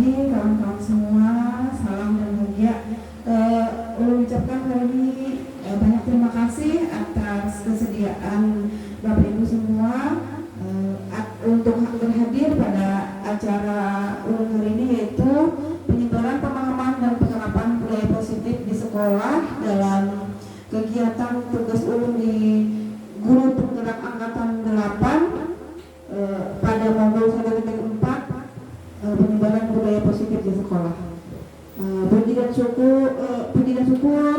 pagi kawan-kawan semua, salam dan bahagia. Ucapkan hari ini banyak terima kasih atas kesediaan Bapak Ibu semua untuk berhadir pada acara ulun hari ini, yaitu penyebaran pemahaman dan penerapan budaya positif di sekolah dalam kegiatan tugas ulun di Guru Penggerak Angkatan 8 pada modul 1.4 penyebaran budaya positif di sekolah. Puji dan syukur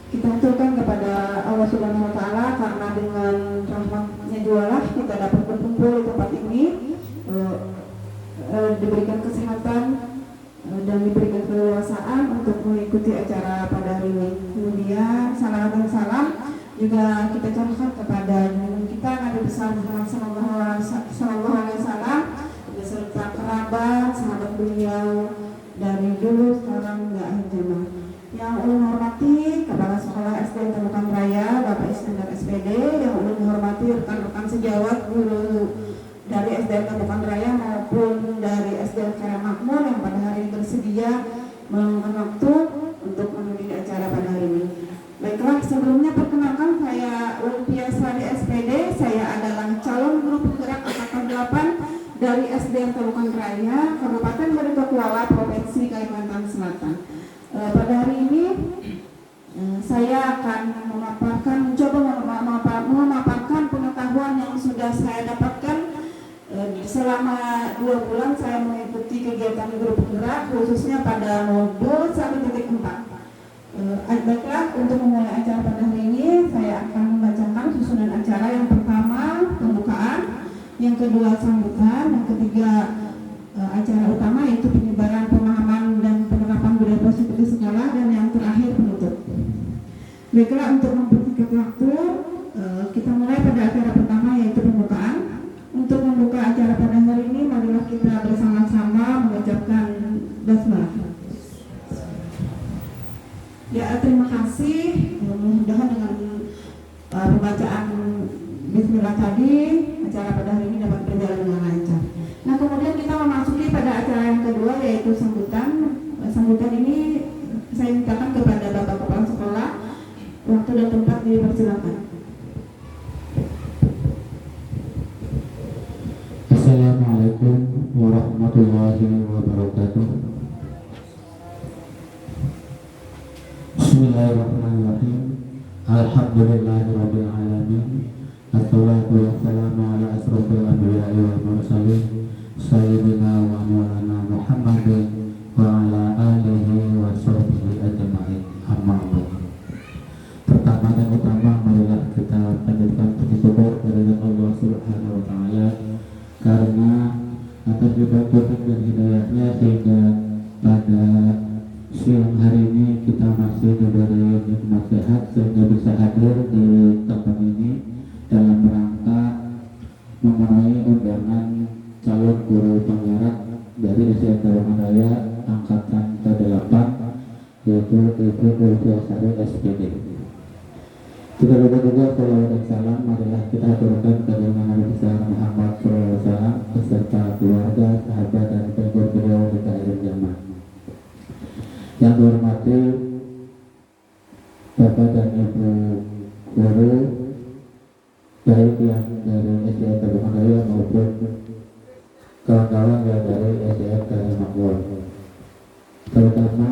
kita haturkan kepada Allah Subhanahu Wa Taala, karena dengan rahmatnya jualah kita dapat berkumpul di tempat ini, diberikan kesehatan dan diberikan keleluasaan untuk mengikuti acara pada hari ini. Kemudian salam dan salam juga kita curahkan kepada kita Nabi besar Muhammad Sallallahu Alaihi Wasallam beserta kerabat, sahabat beliau dari dulu sekarang hingga akhir zaman. Yang ulun hormati Kepala Sekolah SD Tarukan Raya Bapak Iskandar SPD, yang ulun hormati rekan-rekan sejawat guru dari SDN Tarukan Raya maupun dari SDN Karya Makmur yang pada hari ini bersedia meluangkan waktu untuk menghadiri acara pada hari ini. Baiklah, sebelumnya perkenalkan, saya Ulun Piasari SPD. Saya adalah calon guru penggerak angkatan 8 dari SDN Tarukan Raya, Kabupaten Baritokuala, Provinsi Kalimantan Selatan. Pada hari ini saya akan memaparkan pengetahuan yang sudah saya dapatkan selama 2 bulan saya mengikuti kegiatan guru penggerak, khususnya pada modul 1.4. Baiklah, untuk memulai acara pada hari ini saya akan membacakan susunan acara. Yang pertama pembukaan, yang kedua sambutan, yang ketiga acara utama yaitu penyebaran pemahaman dan penerapan budaya positif di sekolah, dan yang terakhir penutup. Baiklah, untuk mempersingkat waktu kita mulai pada acara pertama yaitu pembukaan. Untuk membuka acara pada hari ini, marilah kita bersama-sama mengucapkan basmalah. Ya, terima kasih. Mudah-mudahan dengan pembacaan Bismillah tadi, acara pada hari ini dapat berjalan dengan lancar. Nah, kemudian kita memasuki pada acara yang kedua yaitu sambutan. Sambutan ini saya mintakan kepada Bapak Kepala Sekolah, waktu dan tempat dipersilakan. Assalamualaikum warahmatullahi wabarakatuh. Bismillahirrahmanirrahim. Alhamdulillahirabbil alamin. Assalatu wassalamu ala asrofil anbiya'i wal mursalin sayyidina wa maulana Muhammadin wa ala alihi wa sahbihi ajma'in. Amma ba'd. Pertama dan utama, marilah kita panjatkan puji syukur kepada Allah Subhanahu wa taala karena atas juga taufik dan hidayahnya sehingga pada siang hari ini kita masih diberi nikmat sehat sehingga bisa hadir di tempat ini dalam rangka memenuhi undangan calon guru penggerak dari SDN Tarukan Raya angkatan ke-8 yaitu Ibu Ulfiasari SPD. Kita lupa juga salawat dan salam marilah kita aturkan kepada Nabi besar Muhammad SAW beserta keluarga, sahabat dan pengikut beliau di akhir zaman. Yang dihormati Bapak dan Ibu guru, baik yang dari SDN Tarukan Raya maupun kawan-kawan yang dari SDN Karya Makmur, terutama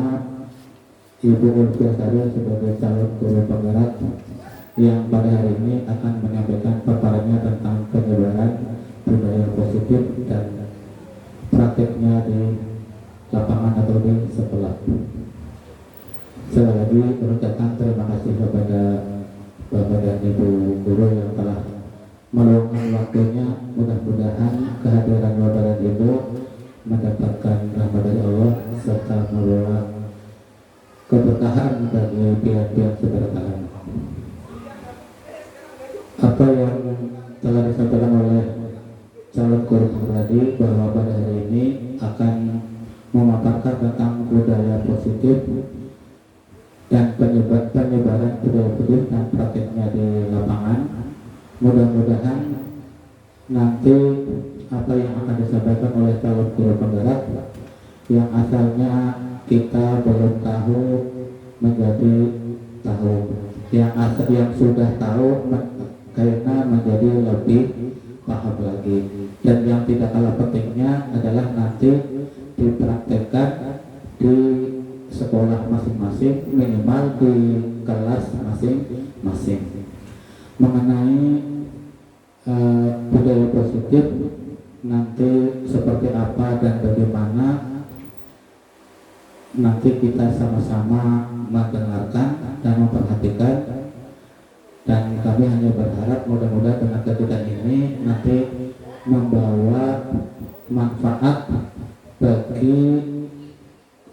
Ibu Ulfiasari sebagai calon guru penggerak yang pada hari ini akan menyampaikan paparannya tentang penyebaran budaya positif dan prakteknya di lapangan atau di sekolah. Sekali lagi mengucapkan terima kasih kepada Bapak dan Ibu guru yang telah meluangkan waktunya. Mudah-mudahan kehadiran Bapak dan Ibu mendapatkan rahmat dari Allah serta membawa keberkahan bagi pihak-pihak seberkahan. Apa yang telah disampaikan oleh calon guru tadi bahwa pada hari ini akan memaparkan tentang budaya positif dan penyebaran budaya positif dan prakteknya di lapangan. Mudah-mudahan nanti apa yang akan disampaikan oleh calon guru penggerak yang asalnya kita belum tahu menjadi tahu, yang sudah tahu karena menjadi lebih paham lagi, dan yang tidak kalah pentingnya adalah nanti dipraktekkan di sekolah masing-masing, minimal di kelas masing-masing mengenai budaya positif nanti seperti apa dan bagaimana. Nanti kita sama-sama mendengarkan dan memperhatikan, dan kami hanya berharap mudah-mudahan dengan kegiatan ini nanti membawa manfaat bagi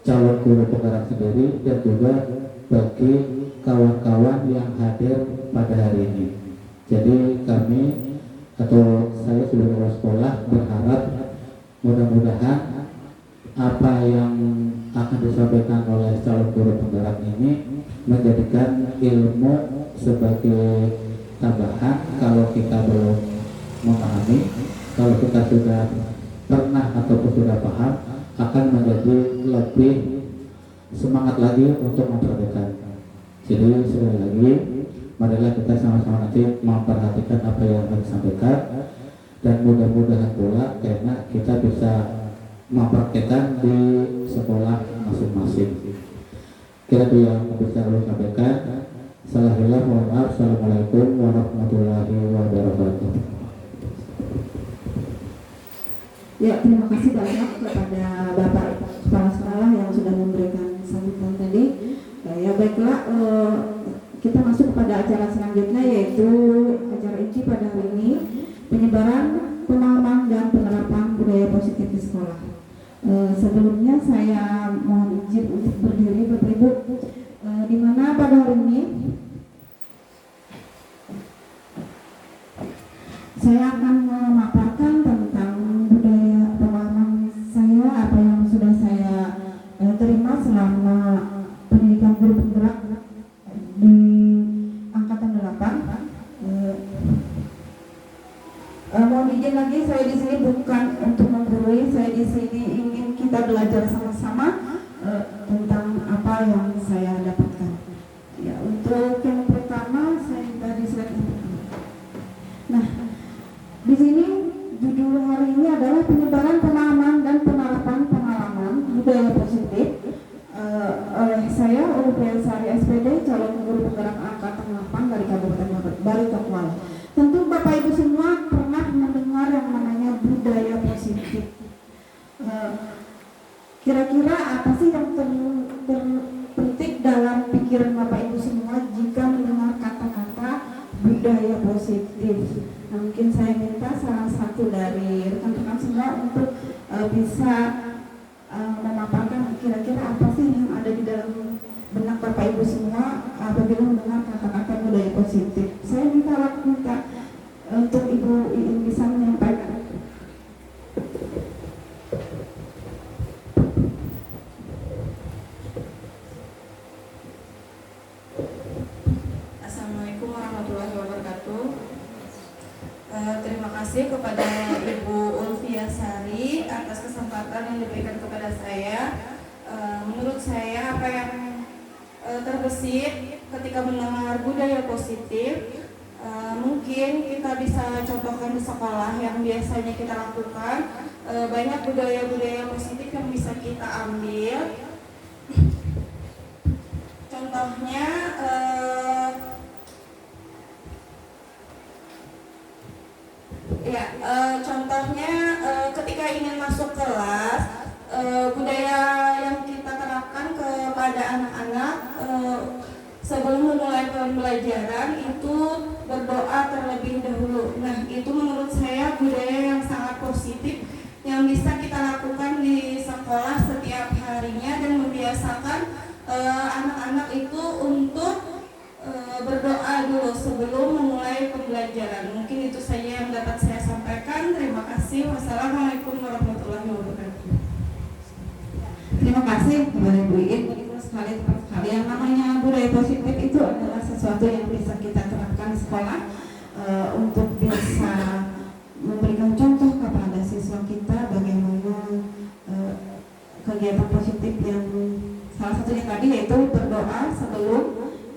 calon guru penggerak sendiri dan juga bagi kawan-kawan yang hadir pada hari ini. Jadi kami atau saya sebagai kepala sekolah berharap mudah-mudahan apa yang akan disampaikan oleh calon guru penggerak ini menjadikan ilmu sebagai tambahan. Kalau kita belum memahami, kalau kita sudah pernah ataupun sudah paham, akan menjadi lebih semangat lagi untuk memperhatikan. Jadi sekali lagi, marilah kita sama-sama nanti memperhatikan apa yang akan disampaikan, dan mudah-mudahan pula karena kita bisa mempraktekkan di sekolah masing-masing. Kira itu yang bisa saya sampaikan. Salah hilang, mohon maaf. Assalamualaikum warahmatullahi wabarakatuh. Ya, terima kasih banyak kepada Bapak Kepala Sekolah yang sudah memberikan sambutan tadi. Ya, baiklah, kita masuk kepada acara selanjutnya, yaitu acara inti pada hari ini, penyebaran, pemahaman, dan penerapan budaya positif di sekolah. Sebelumnya saya mohon izin untuk berdiri, Bapak Ibu, di mana pada hari ini saya akan memaparkan tentang budaya pemahaman saya, apa yang sudah saya terima selama pendidikan guru penggerak di angkatan 8. Mohon izin lagi, saya di sini bukan untuk menggurui, saya di sini ingin kita belajar sama-sama tentang apa yang saya dapatkan. Ya, untuk yang pertama saya tadi slide. Nah, di sini judul hari ini adalah penyebaran pemahaman dan penerapan pengalaman budaya positif oleh saya Ulfiya Sari SPD, calon guru penggerak angkatan 8 dari Kabupaten Baritokwala. Tentu Bapak Ibu semua pernah mendengar yang namanya budaya positif. Kira-kira apa sih yang terpenting dalam pikiran Bapak Ibu semua jika mendengar kata-kata budaya positif? Nah, mungkin saya minta salah satu dari rekan-rekan semua untuk bisa memaparkan kira-kira apa sih yang ada di dalam benak Bapak Ibu semua apabila mendengar kata-kata budaya positif. Saya minta untuk Ibu Iin bisa menyampaikan. Assalamualaikum warahmatullahi wabarakatuh. Terima kasih kepada Ibu Ulfiya Sari atas kesempatan yang diberikan kepada saya. Menurut saya apa yang terbesit ketika mendengar budaya positif, mungkin kita bisa contohkan di sekolah yang biasanya kita lakukan. Banyak budaya-budaya positif yang bisa kita ambil. Contohnya ketika ingin masuk kelas, budaya yang kita terapkan kepada anak-anak sebelum memulai pembelajaran itu berdoa terlebih dahulu. Nah, itu menurut saya budaya yang sangat positif yang bisa kita lakukan di sekolah setiap harinya dan membiasakan anak-anak itu untuk berdoa dulu sebelum memulai pembelajaran. Mungkin itu saja yang dapat saya sampaikan. Terima kasih. Wassalamualaikum warahmatullahi wabarakatuh. Terima kasih kepada Ibu Iin. Sekali yang namanya budaya positif itu adalah sesuatu yang bisa kita terapkan di sekolah untuk bisa memberikan contoh kepada kegiatan positif yang salah satunya tadi yaitu berdoa sebelum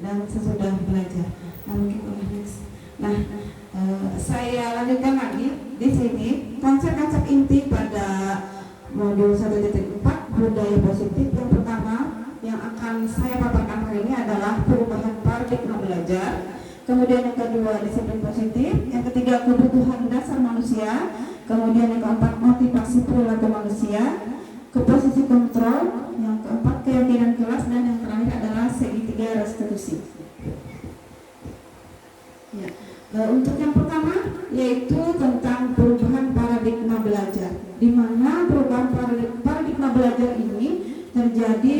dan sesudah belajar. Nah, mungkin next. Nah, saya lanjutkan lagi di sini konsep-konsep inti pada modul 1.4 budaya positif. Yang pertama yang akan saya paparkan hari ini adalah perubahan paradigma belajar. Kemudian yang kedua disiplin positif, yang ketiga kebutuhan dasar manusia, kemudian yang keempat motivasi perilaku manusia, posisi kontrol, yang keempat keyakinan kelas, dan yang terakhir adalah segitiga restitusi. Ya. Untuk yang pertama yaitu tentang perubahan paradigma belajar, di mana perubahan paradigma belajar ini terjadi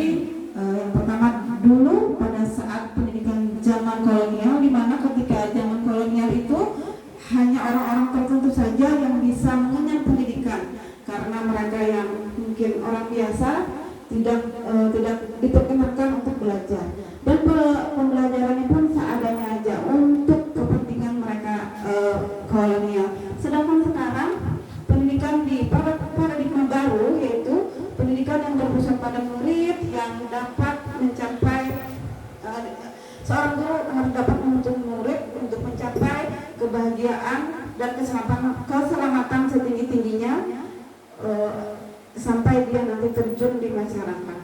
yang pertama dulu pada saat pendidikan zaman kolonial, di mana ketika zaman kolonial itu hanya orang-orang tertentu saja yang bisa mengenyam pendidikan, karena mereka yang mungkin orang biasa tidak diperkenankan untuk belajar, dan pembelajarannya pun seadanya aja untuk kepentingan mereka kolonial. Sedangkan sekarang pendidikan di paradigma baru yaitu pendidikan yang berpusat pada murid yang dapat mencapai seorang guru harus dapat menuntun murid untuk mencapai kebahagiaan dan keselamatan setinggi-tingginya sampai dia nanti terjun di masyarakat.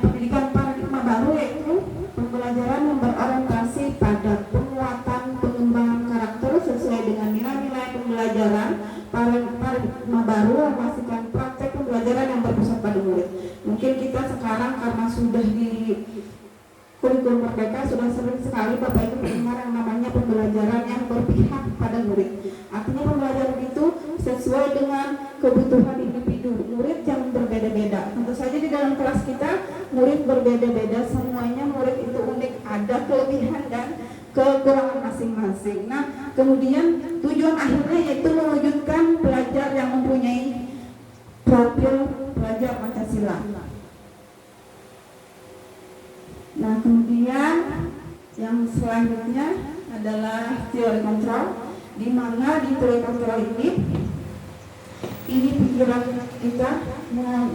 Pendidikan paradigma baru yaitu pembelajaran yang berorientasi pada penguatan pengembangan karakter sesuai dengan nilai-nilai pembelajaran. Paradigma baru memastikan praktek pembelajaran yang berpusat pada murid. Mungkin kita sekarang karena sudah di kurikulum Merdeka sudah sering sekali Bapak Ibu mendengar yang namanya pembelajaran yang berpihak pada murid. Artinya pembelajaran itu sesuai dengan kebutuhan individu murid yang berbeda-beda. Tentu saja di dalam kelas kita murid berbeda-beda, semuanya murid itu unik, ada kelebihan dan kekurangan masing-masing. Nah, kemudian tujuan akhirnya yaitu mewujudkan pelajar yang mempunyai profil pelajar Pancasila. Nah, kemudian yang selanjutnya adalah teori kontrol, di mana di teori kontrol ini pikiran kita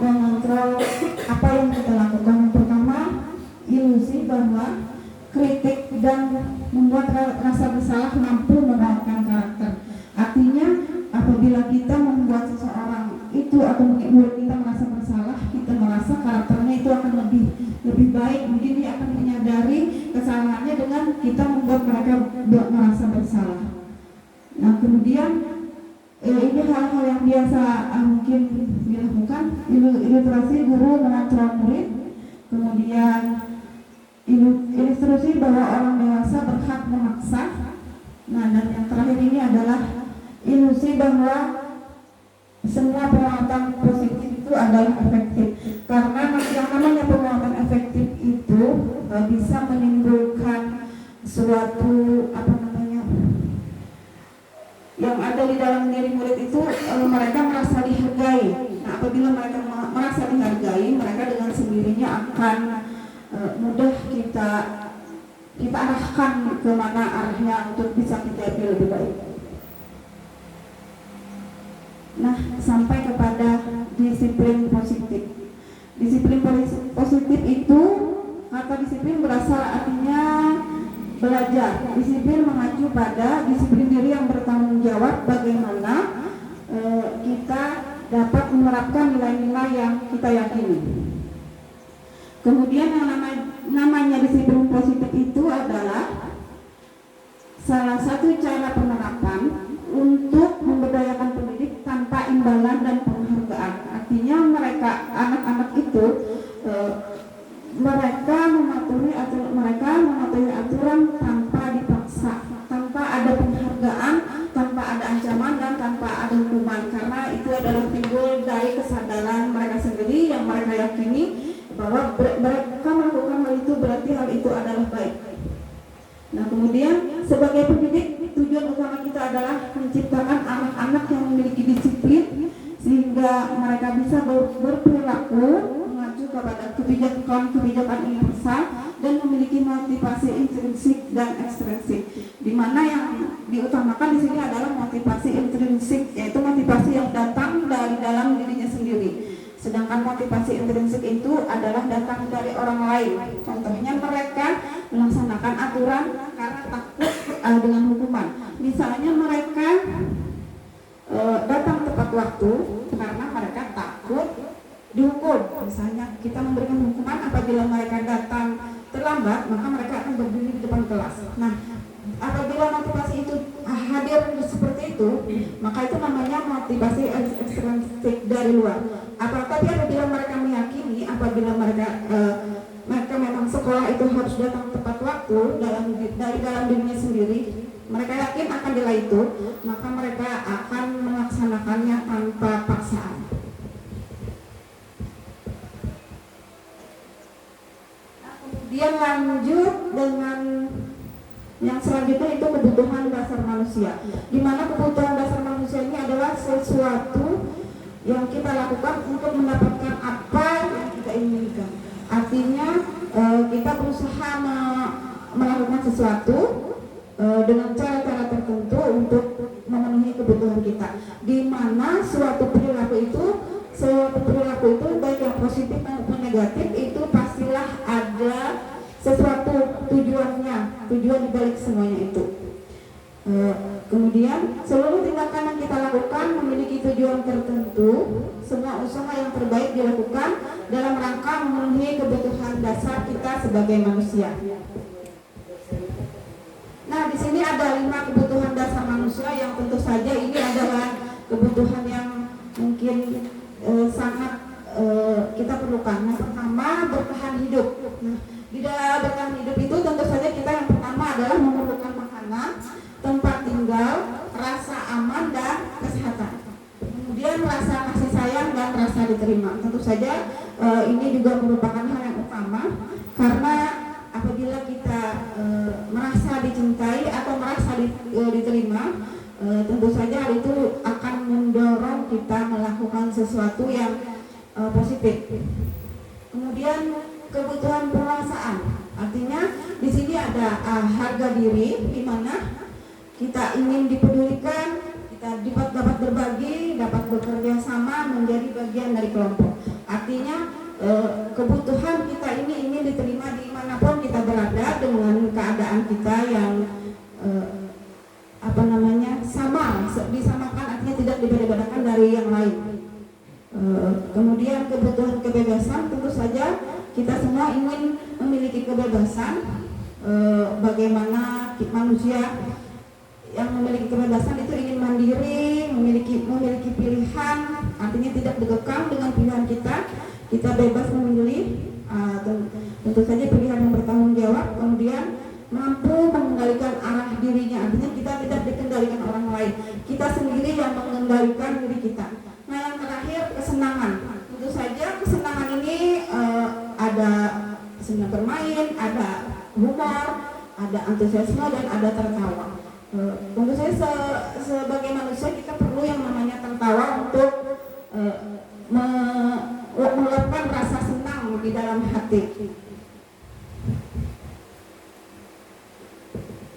mengontrol apa yang kita lakukan. Yang pertama, ilusi bahwa kritik dan membuat rasa bersalah mampu menguatkan karakter. Artinya apabila kita membuat seseorang itu atau murid kita merasa bersalah, kita merasa karakternya itu akan lebih baik, mungkin dia akan menyadari kesalahannya dengan kita membuat mereka merasa bersalah. Nah, kemudian ini hal-hal yang biasa mungkin dilakukan, ilustrasi guru mengontrol murid, kemudian ilustrasi bahwa orang dewasa berhak memaksa. Nah, dan yang terakhir ini adalah ilusi bahwa semua penguatan positif itu adalah efektif, karena yang namanya penguatan efektif itu bisa menimbulkan suatu yang ada di dalam diri murid itu, mereka merasa dihargai. Nah, apabila mereka merasa dihargai, mereka dengan sendirinya akan mudah kita arahkan ke mana arahnya untuk bisa kita pilih lebih baik. Nah, sampai kepada disiplin positif. Disiplin positif itu, kata disiplin berasal artinya belajar. Disiplin mengacu pada disiplin diri yang bertanggung jawab bagaimana kita dapat menerapkan nilai-nilai yang kita yakini. Kemudian yang namanya disiplin positif itu adalah salah satu cara penerapan untuk memberdayakan pendidik tanpa imbalan dan penghargaan. Artinya anak-anak itu mereka mematuhi aturan tanpa dipaksa, tanpa ada penghargaan, tanpa ada ancaman, dan tanpa ada hukuman, karena itu adalah timbul dari kesadaran mereka sendiri yang mereka yakini bahwa mereka melakukan hal itu berarti hal itu adalah baik. Nah, kemudian sebagai pendidik, tujuan utama kita adalah menciptakan anak-anak yang memiliki disiplin sehingga mereka bisa berperilaku mengacu kepada kebijakan universal dan memiliki motivasi intrinsik dan ekstrinsik. Di mana yang diutamakan di sini adalah motivasi intrinsik, yaitu motivasi yang datang motivasi intrinsik itu adalah datang dari orang lain. Contohnya mereka melaksanakan aturan karena takut dengan hukuman. Misalnya mereka datang tepat waktu karena mereka takut dihukum. Misalnya kita memberikan hukuman apabila mereka datang terlambat, maka mereka akan berdiri di depan kelas. Nah, apabila motivasi itu hadir seperti itu, maka itu namanya motivasi ekstrinsik dari luar. Tapi apabila mereka meyakini, apabila mereka memang sekolah itu harus datang tepat waktu dari dalam dirinya sendiri, mereka yakin akan nilai itu, maka mereka akan melaksanakannya tanpa paksaan. Kemudian lanjut dengan yang selanjutnya itu kebutuhan dasar manusia, di mana kebutuhan dasar manusia ini adalah sesuatu yang kita lakukan untuk mendapatkan apa yang kita inginkan. Artinya kita berusaha melakukan sesuatu dengan cara-cara tertentu untuk memenuhi kebutuhan kita, di mana suatu perilaku itu baik yang positif maupun negatif itu pastilah ada sesuatu tujuan dibalik semuanya itu. Kemudian seluruh tindakan yang kita lakukan memiliki tujuan tertentu. Semua usaha yang terbaik dilakukan dalam rangka memenuhi kebutuhan dasar kita sebagai manusia. Nah, di sini ada 5 kebutuhan dasar manusia yang tentu saja ini adalah kebutuhan yang mungkin sangat kita perlukan. Yang pertama, bertahan hidup. Nah, di dalam bertahan hidup itu tentu saja kita yang pertama adalah memerlukan makanan, tempat tinggal, rasa aman dan kesehatan. Kemudian rasa kasih sayang dan rasa diterima. Tentu saja ini juga merupakan hal yang utama, karena apabila kita merasa dicintai atau merasa diterima, tentu saja hal itu akan mendorong kita melakukan sesuatu yang positif. Kemudian kebutuhan penguasaan, artinya di sini ada harga diri, di mana kita ingin dipedulikan, kita dapat berbagi, dapat bekerja sama, menjadi bagian dari kelompok. Artinya kebutuhan kita ini ingin diterima dimanapun kita berada dengan keadaan kita yang sama, disamakan, artinya tidak dibeda-bedakan dari yang lain. Kemudian kebutuhan kebebasan, tentu saja kita semua ingin memiliki kebebasan. Bagaimana manusia yang memiliki kebebasan itu ingin mandiri, memiliki pilihan, artinya tidak dikekang dengan pilihan kita. Kita bebas memilih, tentu saja pilihan yang bertanggung jawab. Kemudian mampu mengendalikan arah dirinya, artinya kita tidak dikendalikan orang lain, kita sendiri yang mengendalikan diri kita. Nah, yang terakhir, kesenangan. Tentu saja kesenangan ini ada senang bermain, ada humor, ada antusiasme, dan ada tertawa. Tentu saja sebagai manusia kita perlu yang namanya tertawa untuk meluapkan rasa senang di dalam hati.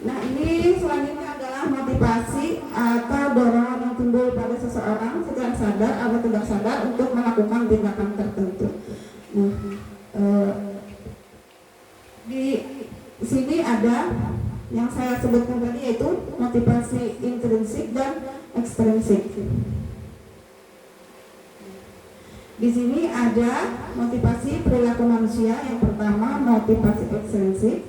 Nah, ini selanjutnya adalah motivasi atau dorongan yang timbul pada seseorang secara sadar atau tidak sadar untuk melakukan tindakan tertentu. Nah, di sini ada yang saya sebutkan tadi, yaitu motivasi intrinsik dan ekstrinsik. Di sini ada motivasi perilaku manusia. Yang pertama, motivasi ekstrinsik.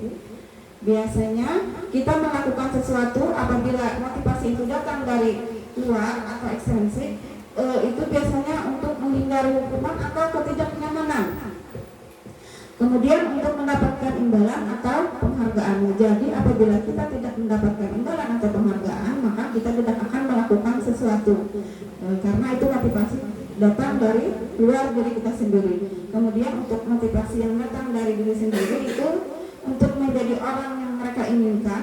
Biasanya kita melakukan sesuatu apabila motivasi itu datang dari luar atau ekstrinsik, itu biasanya untuk menghindari hukuman atau ketidaknyamanan. Kemudian untuk mendapatkan imbalan atau penghargaan. Jadi apabila kita tidak mendapatkan imbalan atau penghargaan, maka kita tidak akan melakukan sesuatu, karena itu motivasi datang dari luar diri kita sendiri. Kemudian untuk motivasi yang datang dari diri sendiri itu untuk menjadi orang yang mereka inginkan,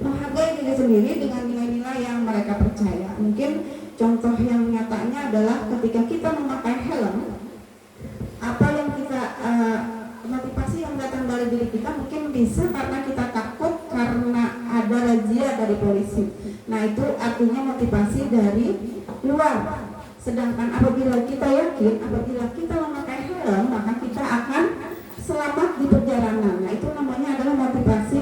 menghargai diri sendiri dengan nilai-nilai yang mereka percaya. Mungkin contoh yang nyatanya adalah ketika kita memakai helm, apa yang kita motivasi yang datang dari diri kita mungkin bisa karena kita takut karena ada razia dari polisi. Nah, itu artinya motivasi dari luar. Sedangkan apabila kita yakin, apabila kita memakai helm, maka kita akan selamat di perjalanan. Nah, itu namanya adalah motivasi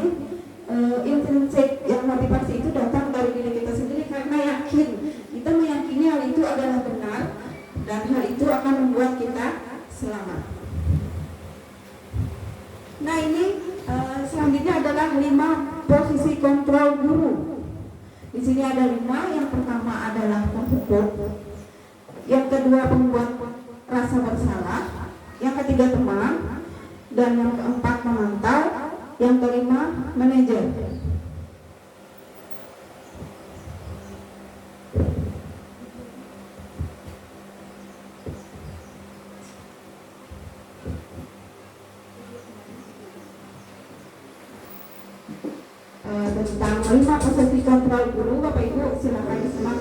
intrinsik. Yang motivasi itu datang dari diri kita sendiri karena yakin. Kita meyakini hal itu adalah benar dan hal itu akan membuat kita selamat. Nah, ini selanjutnya adalah 5 posisi kontrol guru. Di sini ada 5. Yang pertama adalah penghukum, yang kedua pembuat rasa bersalah, yang ketiga teman, dan yang keempat memantau, yang kelima manajer. Tentang 5 posisi kontrol guru, Bapak Ibu silakan disimak.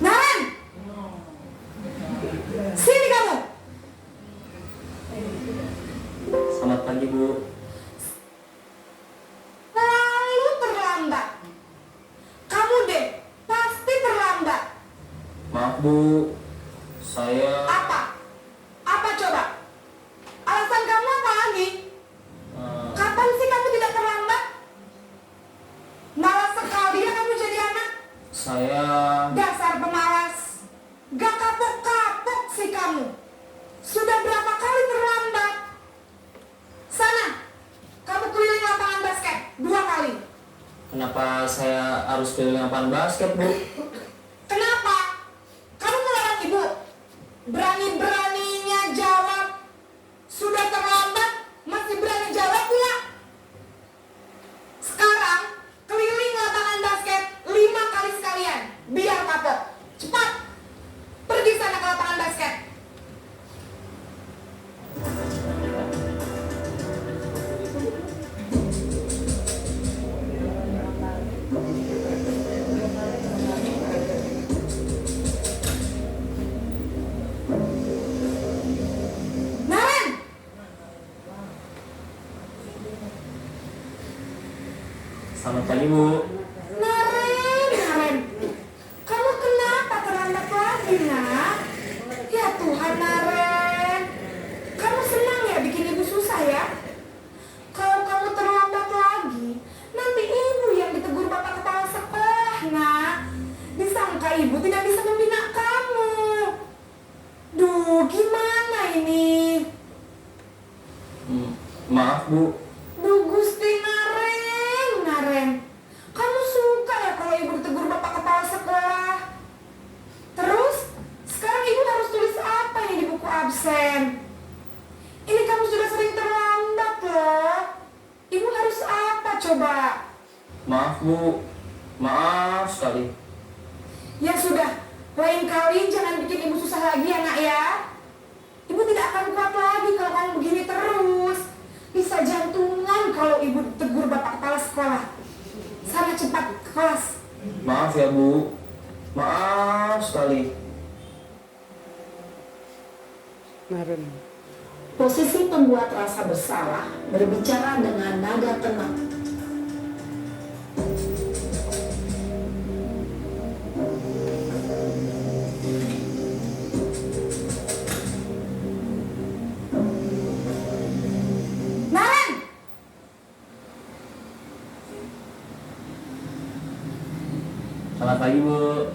Naren, sini kamu. Selamat pagi, Bu. Lalu terlambat. Kamu deh, pasti terlambat. Maaf, Bu. Saya Apa? Apa coba? Alasan kamu apa lagi? Kapan sih kamu tidak terlambat? Malas sekali ya kamu jadi anak. saya Dasar pemalas. Gak kapok-kapok sih kamu. Sudah berapa kali terlambat? Sana, kamu keliling lapangan basket 2 kali. kenapa saya harus keliling lapangan basket, Bu? Kenapa? Kamu melarang ibu. Berani-beraninya jawab. Sudah terlambat, masih berani jawab pula. Sekarang, keliling lapangan basket 5 kali sekalian. Biar kapok. Cepat. Pergi sana ke lapangan basket. Naren! Selamat pagi, Bu. Naren. Kamu kenapa terlambat lagi, nak? Ya Tuhan, Naren. Kamu senang ya bikin ibu susah ya? Kalau kamu terlambat lagi, nanti ibu yang ditegur bapak kepala sekolah, nak. Disangka ibu tidak bisa membina kamu. Duh, gimana ini? Maaf, Bu. Duh, Gusti Naren. Kamu suka ya kalau ibu ditegur bapak kepala sekolah? Terus, sekarang ibu harus tulis apa ini di buku absen? Ini kamu sudah sering terlambat loh. Ibu harus apa coba? Maaf, Bu. Maaf sekali. Ya sudah, lain kali jangan bikin ibu susah lagi ya nak ya. Ibu tidak akan kuat lagi kalau kamu begini terus. Bisa jantungan kalau ibu tegur bapak kepala sekolah. Sana cepat ke kelas. Maaf ya, Bu. Maaf sekali. Posisi pembuat rasa bersalah berbicara dengan nada tenang. Naren! Selamat pagi, Bu.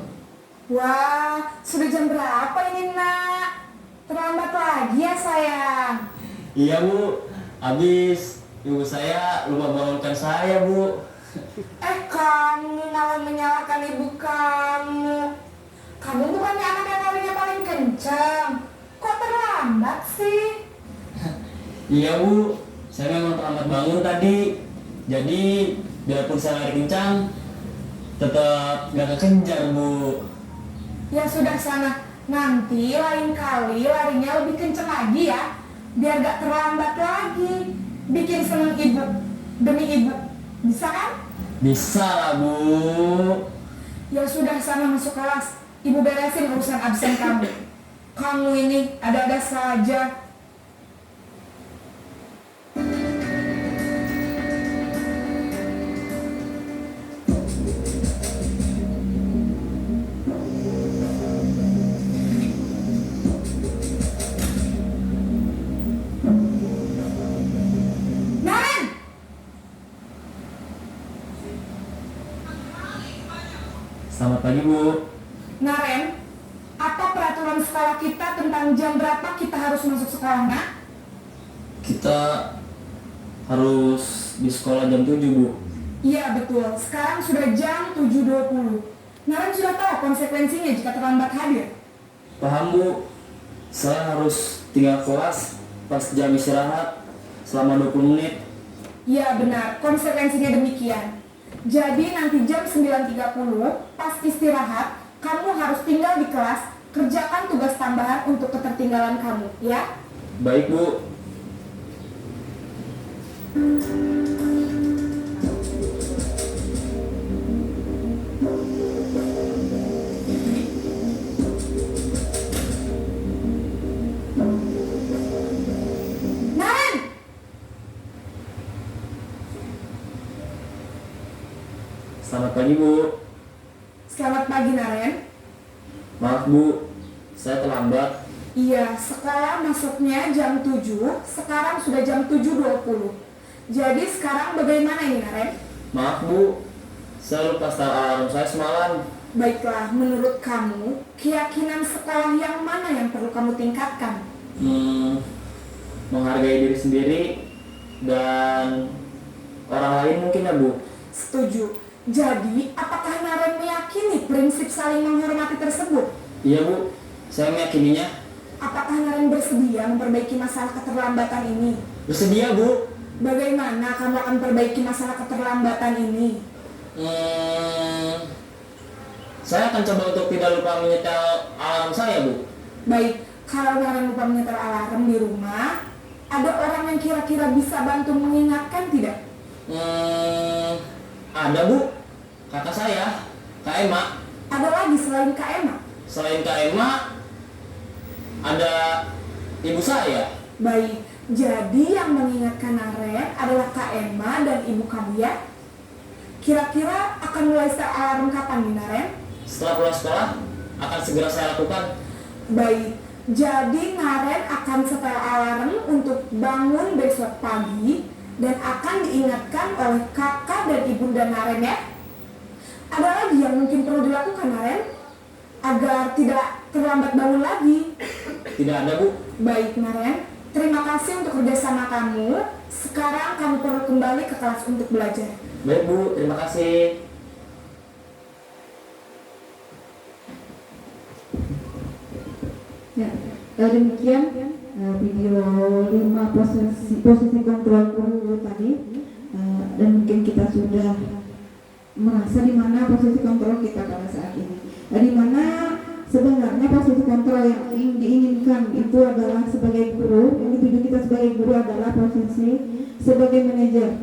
Wah, sudah jam berapa ini nak? Terlambat lagi ya sayang. Iya, Bu. Habis ibu saya lupa bangunkan saya, Bu. Kamu malah menyalahkan ibu kamu. Kamu bukannya anak yang larinya paling kencang. Kok terlambat sih? Iya, Bu. Saya memang terlambat bangun tadi. Jadi, biarpun saya lari kencang, tetap gak kekejar, Bu. Ya sudah sana. Nanti lain kali larinya lebih kencang lagi ya. Biar gak terlambat lagi. Bikin seneng ibu. Demi ibu. Bisa kan? Bisa lah, Bu. Ya sudah sana masuk kelas. Ibu beresin urusan absen kamu. Kamu ini ada-ada saja. Selamat pagi, Bu. Naren, apa peraturan sekolah kita tentang jam berapa kita harus masuk sekolah, nak? Kita harus di sekolah jam 7, Bu. Iya betul, sekarang sudah jam 7.20. Naren sudah tahu konsekuensinya jika terlambat hadir. Paham, Bu. Saya harus tinggal kelas pas jam istirahat selama 20 menit. Iya benar, konsekuensinya demikian. Jadi nanti jam 9.30 pas istirahat, kamu harus tinggal di kelas, kerjakan tugas tambahan untuk ketertinggalan kamu, ya? Baik, Bu. Naren! Selamat pagi, Bu. Selamat pagi, Naren. Maaf, Bu. Saya terlambat. Iya, sekolah masuknya jam 7, sekarang sudah jam 7.20. Jadi sekarang bagaimana ini, Naren? Maaf, Bu. Saya lupa start alarm saya semalam. Baiklah, menurut kamu, keyakinan sekolah yang mana yang perlu kamu tingkatkan? Menghargai diri sendiri dan orang lain mungkin ya, Bu. Setuju. Jadi, apakah Naren meyakini prinsip saling menghormati tersebut? Iya, Bu. Saya meyakininya. Apakah Naren bersedia memperbaiki masalah keterlambatan ini? Bersedia, Bu. Bagaimana kamu akan perbaiki masalah keterlambatan ini? Saya akan coba untuk tidak lupa menyetel alarm saya, Bu. Baik, kalau Naren lupa menyetel alarm di rumah, ada orang yang kira-kira bisa bantu mengingatkan tidak? Ada, Bu. Kakak saya, Kak Emma. Ada lagi selain Kak Emma? Selain Kak Emma, ada ibu saya. Baik, jadi yang mengingatkan Naren adalah Kak Emma dan ibu kamu, ya? Kira-kira akan mulai setel alarm kapan nih, Naren? Setelah pulang sekolah, akan segera saya lakukan. Baik, jadi Naren akan setel alarm untuk bangun besok pagi dan akan diingatkan oleh kakak dan ibunda Naren, ya? Ada lagi yang mungkin perlu dilakukan, Naren? Agar tidak terlambat bangun lagi. Tidak ada, Bu. Baik, Naren. Terima kasih untuk kerjasama kamu. Sekarang kamu perlu kembali ke kelas untuk belajar. Baik, Bu. Terima kasih. Ya, demikian video 5 posisi kontrol guru tadi. Dan mungkin kita sudah merasa di mana posisi kontrol kita pada saat ini. Di mana sebenarnya posisi kontrol yang diinginkan itu adalah sebagai guru, yang dituju kita sebagai guru adalah posisi sebagai manajer.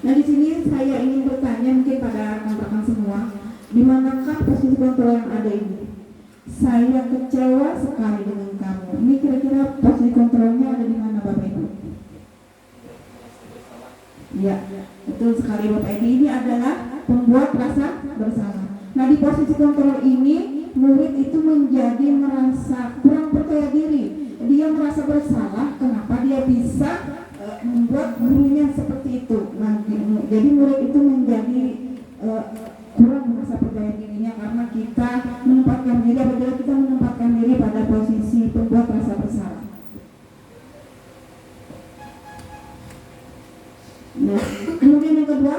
Nah, di sini saya ingin bertanya mungkin pada rekan-rekan semua, di manakah posisi kontrol yang ada ini? Saya kecewa sekali dengan kamu. Ini kira-kira posisi kontrolnya ada di mana, Bapak Ibu? Ya, betul sekali, Bapak Ibu. Ini adalah pembuat rasa bersalah. Nah, di posisi kontrol ini murid itu menjadi merasa kurang percaya diri. Dia merasa bersalah. Kenapa dia bisa membuat gurunya seperti itu? Nah, jadi murid itu menjadi kurang merasa percaya dirinya karena kita menempatkan diri, apabila kita menempatkan diri pada posisi pembuat rasa bersalah. Nah, kemudian yang kedua,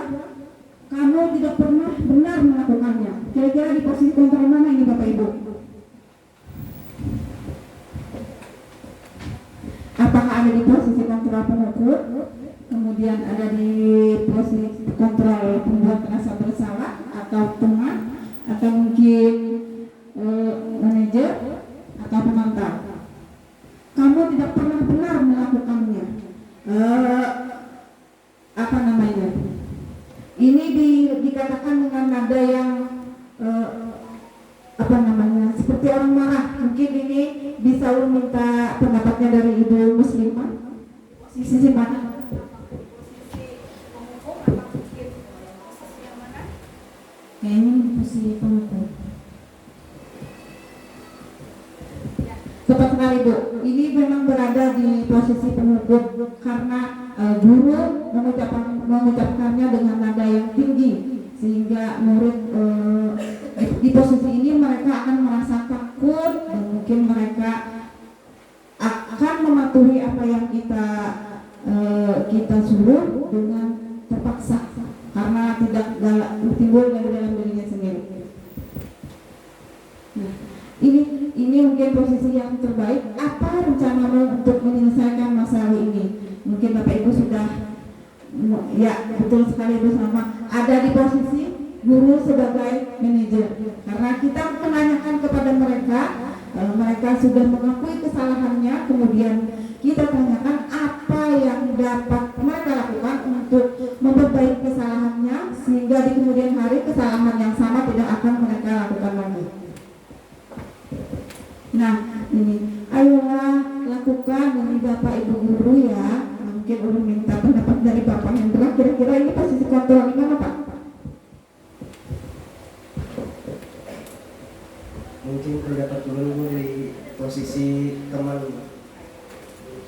kamu tidak pernah benar melakukannya. Kira-kira di posisi kontrol mana ini, Bapak Ibu? Apakah ada di posisi kontrol pengukur, kemudian ada di posisi kontrol pembuat rasa bersalah, atau teman, atau mungkin manajer, atau pemantau? Kamu tidak pernah benar melakukannya. Apa namanya? Ini dikatakan dengan nada yang seperti orang marah. Mungkin ini bisa minta pendapatnya dari Ibu Muslimah. Sisi mana? Kayaknya posisi pengukur. Tepat sekali, Bu. Ini memang berada di posisi pengukur karena guru mengucapkannya dengan nada yang tinggi sehingga murid di posisi ini mereka akan merasa takut dan mungkin mereka akan mematuhi apa yang kita suruh dengan terpaksa karena tidak timbul dari dalam dirinya sendiri. Nah, ini mungkin posisi yang terbaik. Apa rencanamu untuk menyelesaikan masalah ini? Mungkin Bapak Ibu sudah, ya betul sekali bersama, ada di posisi guru sebagai manajer. Karena kita menanyakan kepada mereka, mereka sudah mengakui kesalahannya, kemudian kita tanyakan apa yang dapat mereka lakukan untuk memperbaiki kesalahannya sehingga di kemudian hari kesalahan yang sama tidak akan mereka lakukan lagi. Nah, ini ayolah lakukan ini Bapak Ibu guru ya. Mungkin ulun minta pendapat dari Bapak Hendra, kira-kira ini posisi kontrol di mana Pak? Mungkin pendapat dulu dari posisi teman,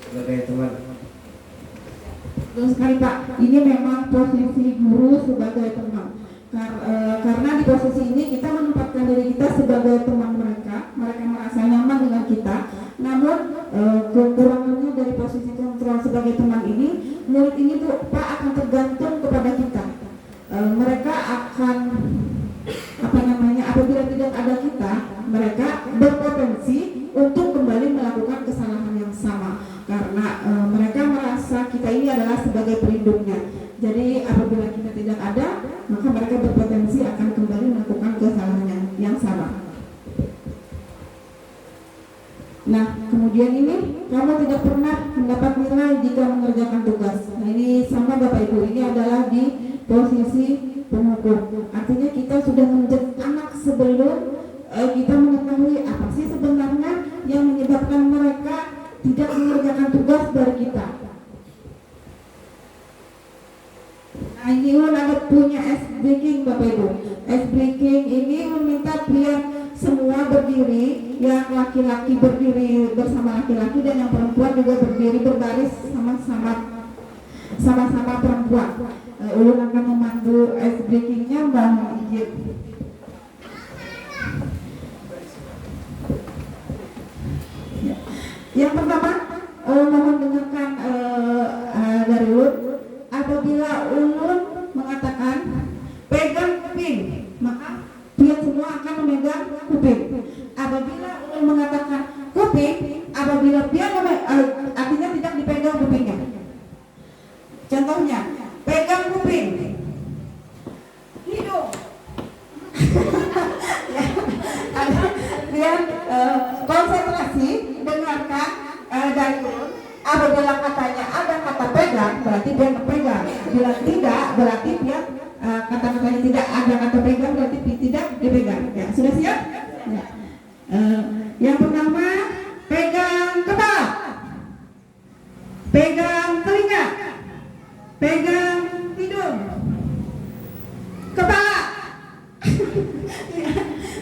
sebagai teman. Betul sekali Pak, ini memang posisi guru sebagai teman. Karena di posisi ini kita menempatkan diri kita sebagai teman mereka merasa nyaman dengan kita. Namun kekurangannya dari posisi kontrol sebagai teman ini, murid ini tuh Pak akan tergantung kepada kita. Mereka akan apabila tidak ada kita, mereka berpotensi untuk kembali melakukan kesalahan yang sama karena mereka merasa kita ini adalah sebagai pelindungnya. Jadi apabila kita tidak ada, maka mereka berpotensi akan kembali melakukan kesalahan yang sama. Nah, kemudian ini kamu tidak pernah mendapat nilai jika mengerjakan tugas. Nah, ini sama Bapak Ibu, ini adalah di posisi penghukum. Artinya kita sudah menjadi anak sebelum kita mengetahui apa sih sebenarnya yang menyebabkan mereka tidak mengerjakan tugas dari kita. Nah, ini ada punya ice breaking Bapak Ibu. Ice breaking ini meminta biar semua berdiri, yang laki-laki berdiri bersama laki-laki dan yang perempuan juga berdiri berbaris sama-sama perempuan. Ulun akan memandu ice breakingnya Mbak Ijit. Ya. Yang pertama, mohon dengarkan dari Ulun. Apabila Ulun mengatakan pegang kuping, maka dia semua akan memegang kuping. Apabila Ulun mengatakan kuping, apabila dia artinya tidak dipegang kupingnya. Contohnya, pegang kuping, hidung. Biar konsentrasi dengarkan dari Ulun. Apabila katanya ada kata pegang, berarti dia pegang. Bila tidak, berarti dia kata-katanya tidak ada kata pegang, berarti tidak dipegang. Ya, sudah siap? Ya. Yang pertama, pegang kepala, pegang telinga, pegang hidung, kepala.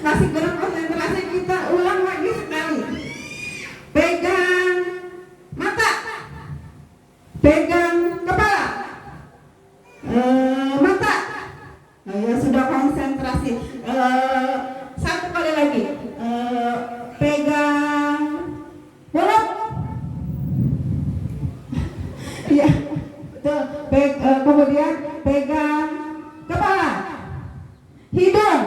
Masih kurang konsentrasi, kita ulang lagi sekali. Pegang mata, pegang kepala, mata. Nah, ya sudah konsentrasi. Satu kali lagi. Pegang mulut. Ya, betul. Kemudian pegang kepala, hidung.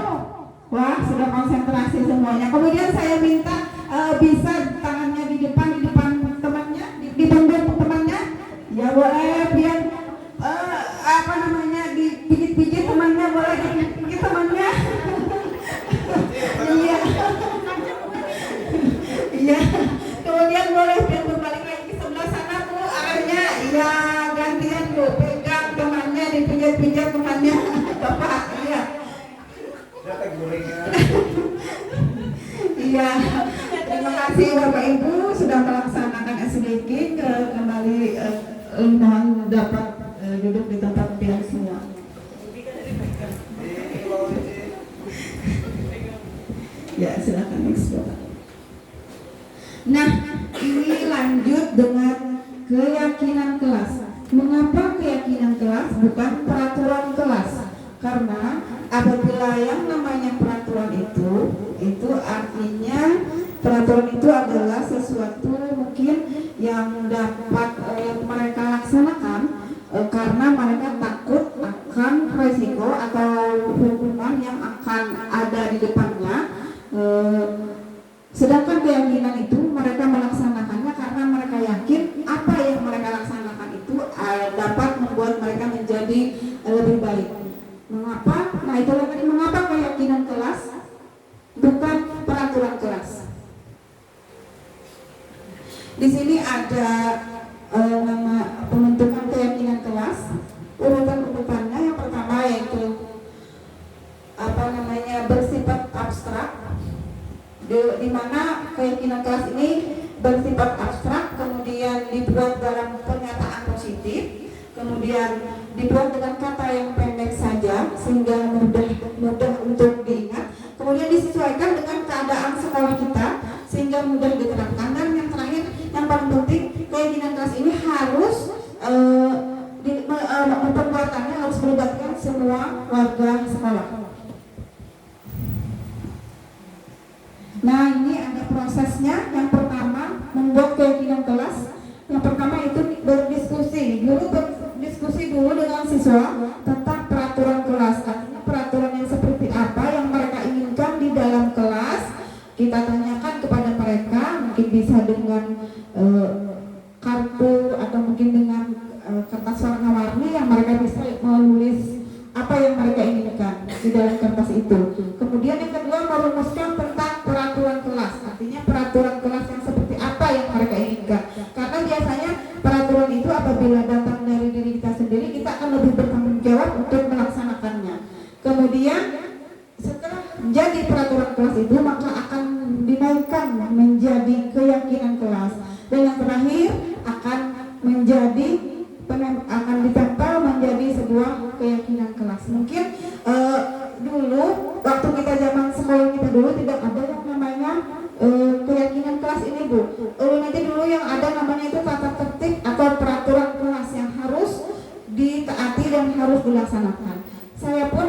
Wah, sudah konsentrasi semuanya. Kemudian saya minta bisa tangannya di depan temannya, di punggung temannya. Ya boleh, biar dipijit-pijit temannya, boleh dipijit temannya. Iya. Iya. Kemudian boleh biar berbalik lagi ke sebelah sana Bu, arahnya. Iya, gantian Bu, pegang temannya, dipijit-pijit temannya. Bapak, iya. Iya, terima kasih Bapak Ibu sudah melaksanakan SDK. Kembali mohon dapat duduk di tempat yang semua. Ya, silakan next Bapak. Nah, ini lanjut dengan keyakinan kelas. Mengapa keyakinan kelas bukan peraturan kelas? Karena apabila yang namanya peraturan itu artinya peraturan itu adalah sesuatu mungkin yang dapat mereka laksanakan karena mereka takut akan resiko atau hukuman yang akan ada di depannya. Sedangkan keyakinan itu mereka melaksanakannya karena mereka yakin apa yang mereka laksanakan itu dapat membuat mereka menjadi lebih baik. Mengapa? Nah, itulah tadi mengapa keyakinan kelas bukan peraturan kelas. Di sini ada nama pembentukan keyakinan kelas. Urutannya yang pertama yaitu bersifat abstrak. Di mana keyakinan kelas ini bersifat abstrak, kemudian dibuat dalam pernyataan positif, kemudian dibuat dengan kata yang pendek saja sehingga mudah untuk diingat, kemudian disesuaikan dengan keadaan sekolah kita sehingga mudah diterapkan, dan yang terakhir yang paling penting keyakinan kelas ini harus pembuatannya harus melibatkan semua warga sekolah. Nah, ini ada prosesnya. Yang pertama membuat keyakinan kelas. Yang pertama itu berdiskusi. Guru berdiskusi dulu dengan siswa tentang peraturan kelas. Artinya peraturan yang seperti apa yang mereka inginkan di dalam kelas. Kita tanyakan kepada mereka, mungkin bisa dengan kartu atau mungkin dengan kertas warna-warni yang mereka bisa menulis apa yang mereka inginkan di dalam kertas itu. Kemudian yang kedua merumuskan tentang peraturan kelas, artinya peraturan kelas yang seperti apa yang mereka inginkan. Karena biasanya peraturan itu apabila datang dari diri kita sendiri, kita akan lebih bertanggung jawab untuk melaksanakannya. Kemudian setelah jadi peraturan kelas itu, maka akan dinaikkan menjadi keyakinan kelas. Dan yang terakhir akan ditempel menjadi sebuah keyakinan kelas. Mungkin dulu waktu kita zaman sekolah kita dulu tidak ada yang namanya keyakinan kelas ini, Bu. Nanti dulu yang ada namanya itu tata tertib atau peraturan kelas yang harus ditaati dan harus dilaksanakan. Saya pun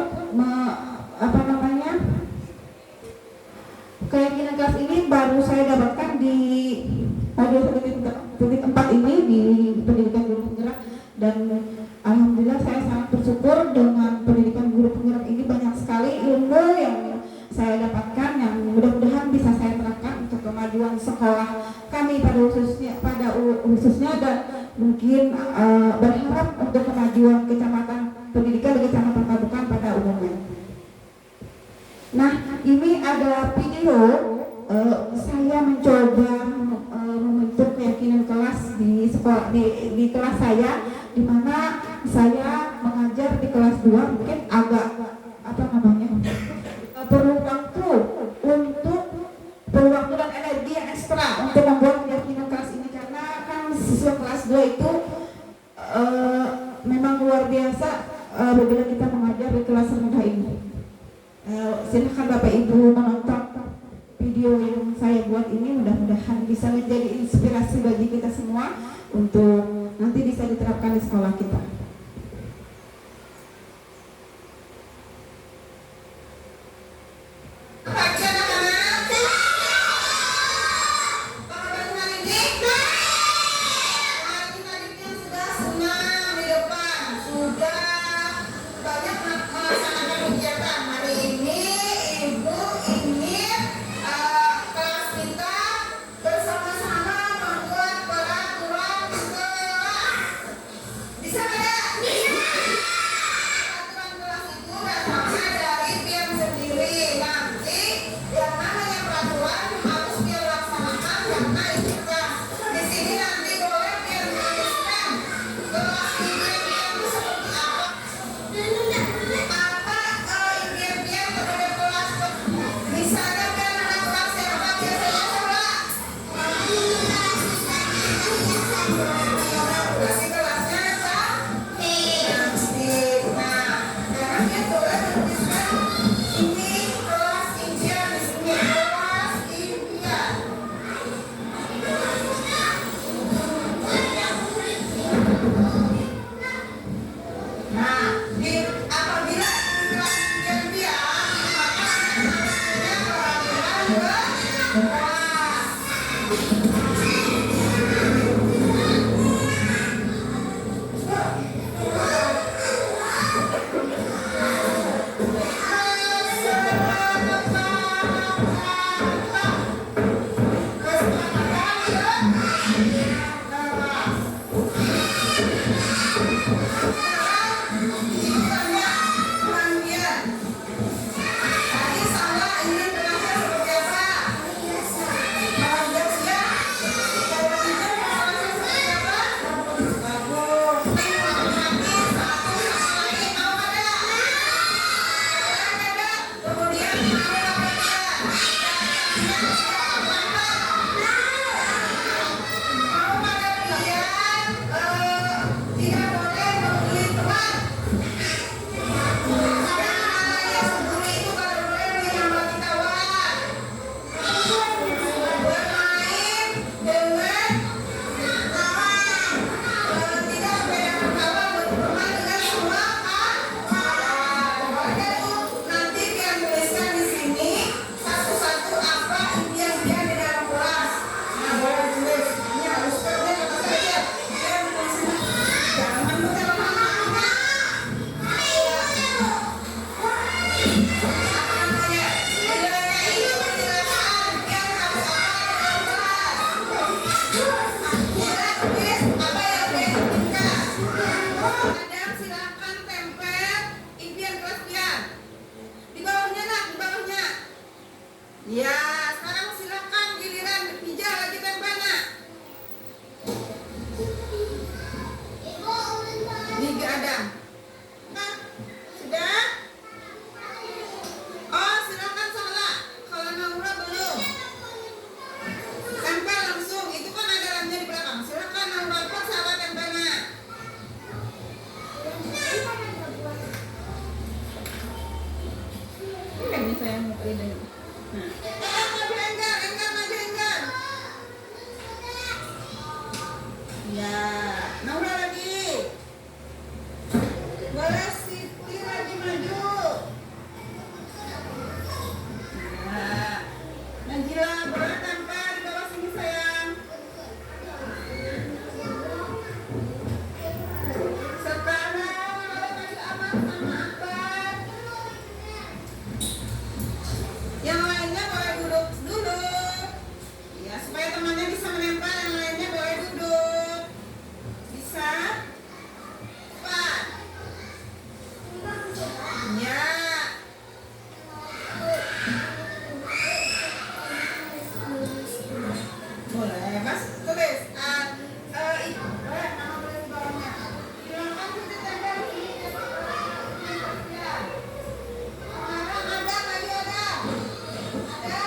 keyakinan kelas ini baru saya dapatkan di pada titik 4 ini di pendidikan guru penggerak, dan alhamdulillah saya sangat bersyukur dengan pendidikan guru penggerak ini. Banyak sekali ilmu yang saya dapatkan yang mudah-mudahan bisa saya terapkan untuk kemajuan sekolah kami pada khususnya dan mungkin berharap untuk kemajuan kecamatan pendidikan di Kecamatan Padukan pada umumnya. Nah, ini ada video saya mencoba membentuk keyakinan kelas di sekolah di kelas saya, di mana saya mengajar di kelas 2, mungkin agak perlu waktu dan energi yang ekstra untuk membuat keyakinan kelas ini, karena kan siswa kelas 2 itu memang luar biasa apabila kita mengajar di kelas rendah ini. Silakan Bapak Ibu menonton video yang saya buat ini, mudah-mudahan bisa menjadi inspirasi bagi kita semua untuk nanti bisa diterapkan di sekolah kita. Ya, Naura lagi. Boleh Siti lagi maju. Ya, Najila boleh tampar di bawah sini sayang. Sekarang boleh panggil abang sama abang. Yang lainnya boleh duduk dulu. Ya, supaya temannya bisa menempel, yang lainnya boleh duduk. Bisa? Cepat. Ya. Boleh, Mas. Tulis. Boleh, nama boleh di bawahnya. Silakan ditempel sini. Ya. Sekarang ada lagi ada. Ada.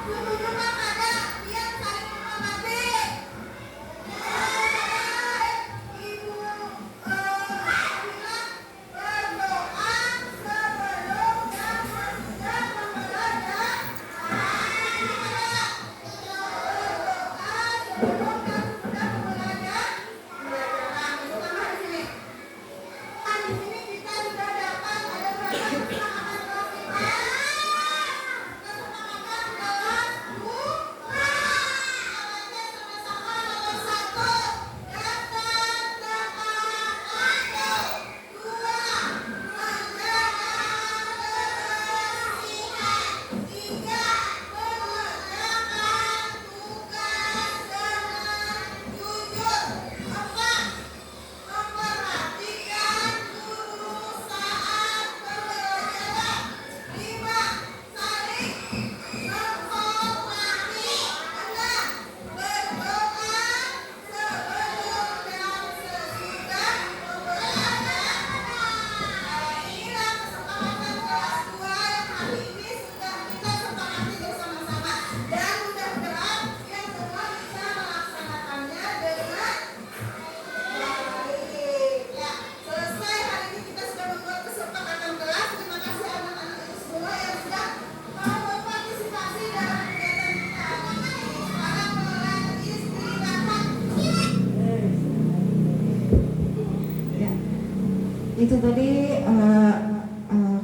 Setuju kan ada? Dia saling menghormati. Itu tadi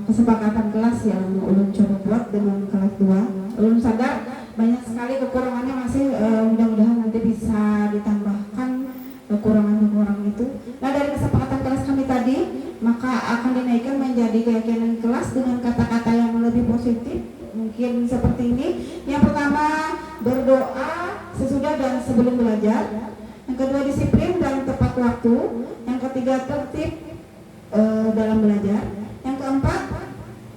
kesepakatan kelas yang ulun coba buat dengan kelas 2. Ulun sadar banyak sekali kekurangannya masih, mudah-mudahan nanti bisa ditambahkan kekurangan-kekurangan itu. Nah, dari kesepakatan kelas kami tadi, maka akan dinaikkan menjadi keyakinan kelas dengan kata-kata yang lebih positif. Mungkin seperti ini. Yang pertama, berdoa sesudah dan sebelum belajar. Yang kedua, disiplin dan tepat waktu. Yang ketiga, tertib dalam belajar. Yang keempat,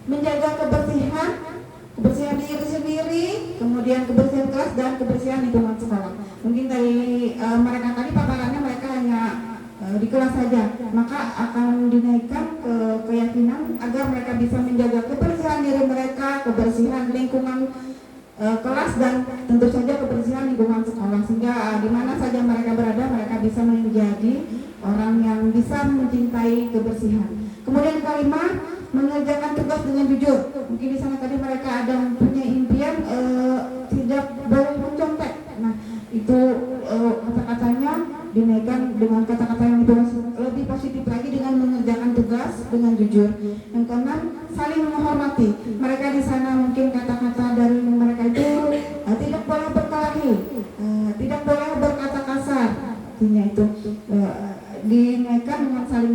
menjaga kebersihan diri sendiri, kemudian kebersihan kelas dan kebersihan lingkungan sekolah. Mungkin dari mereka tadi paparannya mereka hanya di kelas saja, maka akan dinaikkan ke keyakinan agar mereka bisa menjaga kebersihan diri mereka, kebersihan lingkungan kelas, dan tentu saja kebersihan lingkungan sekolah, sehingga di mana saja mereka berada mereka bisa menjadi orang yang bisa mencintai kebersihan. Kemudian kelima, mengerjakan tugas dengan jujur. Mungkin di sana tadi mereka ada punya impian tidak boleh mencontek. Nah, itu kata-katanya dinaikkan dengan kata-kata yang lebih positif lagi dengan mengerjakan tugas dengan jujur. Yang keenam, saling menghormati. Mereka di sana mungkin kata-kata dari mereka itu tidak boleh berkelahi, tidak boleh berkata kasar. Artinya itu dinaikkan dengan saling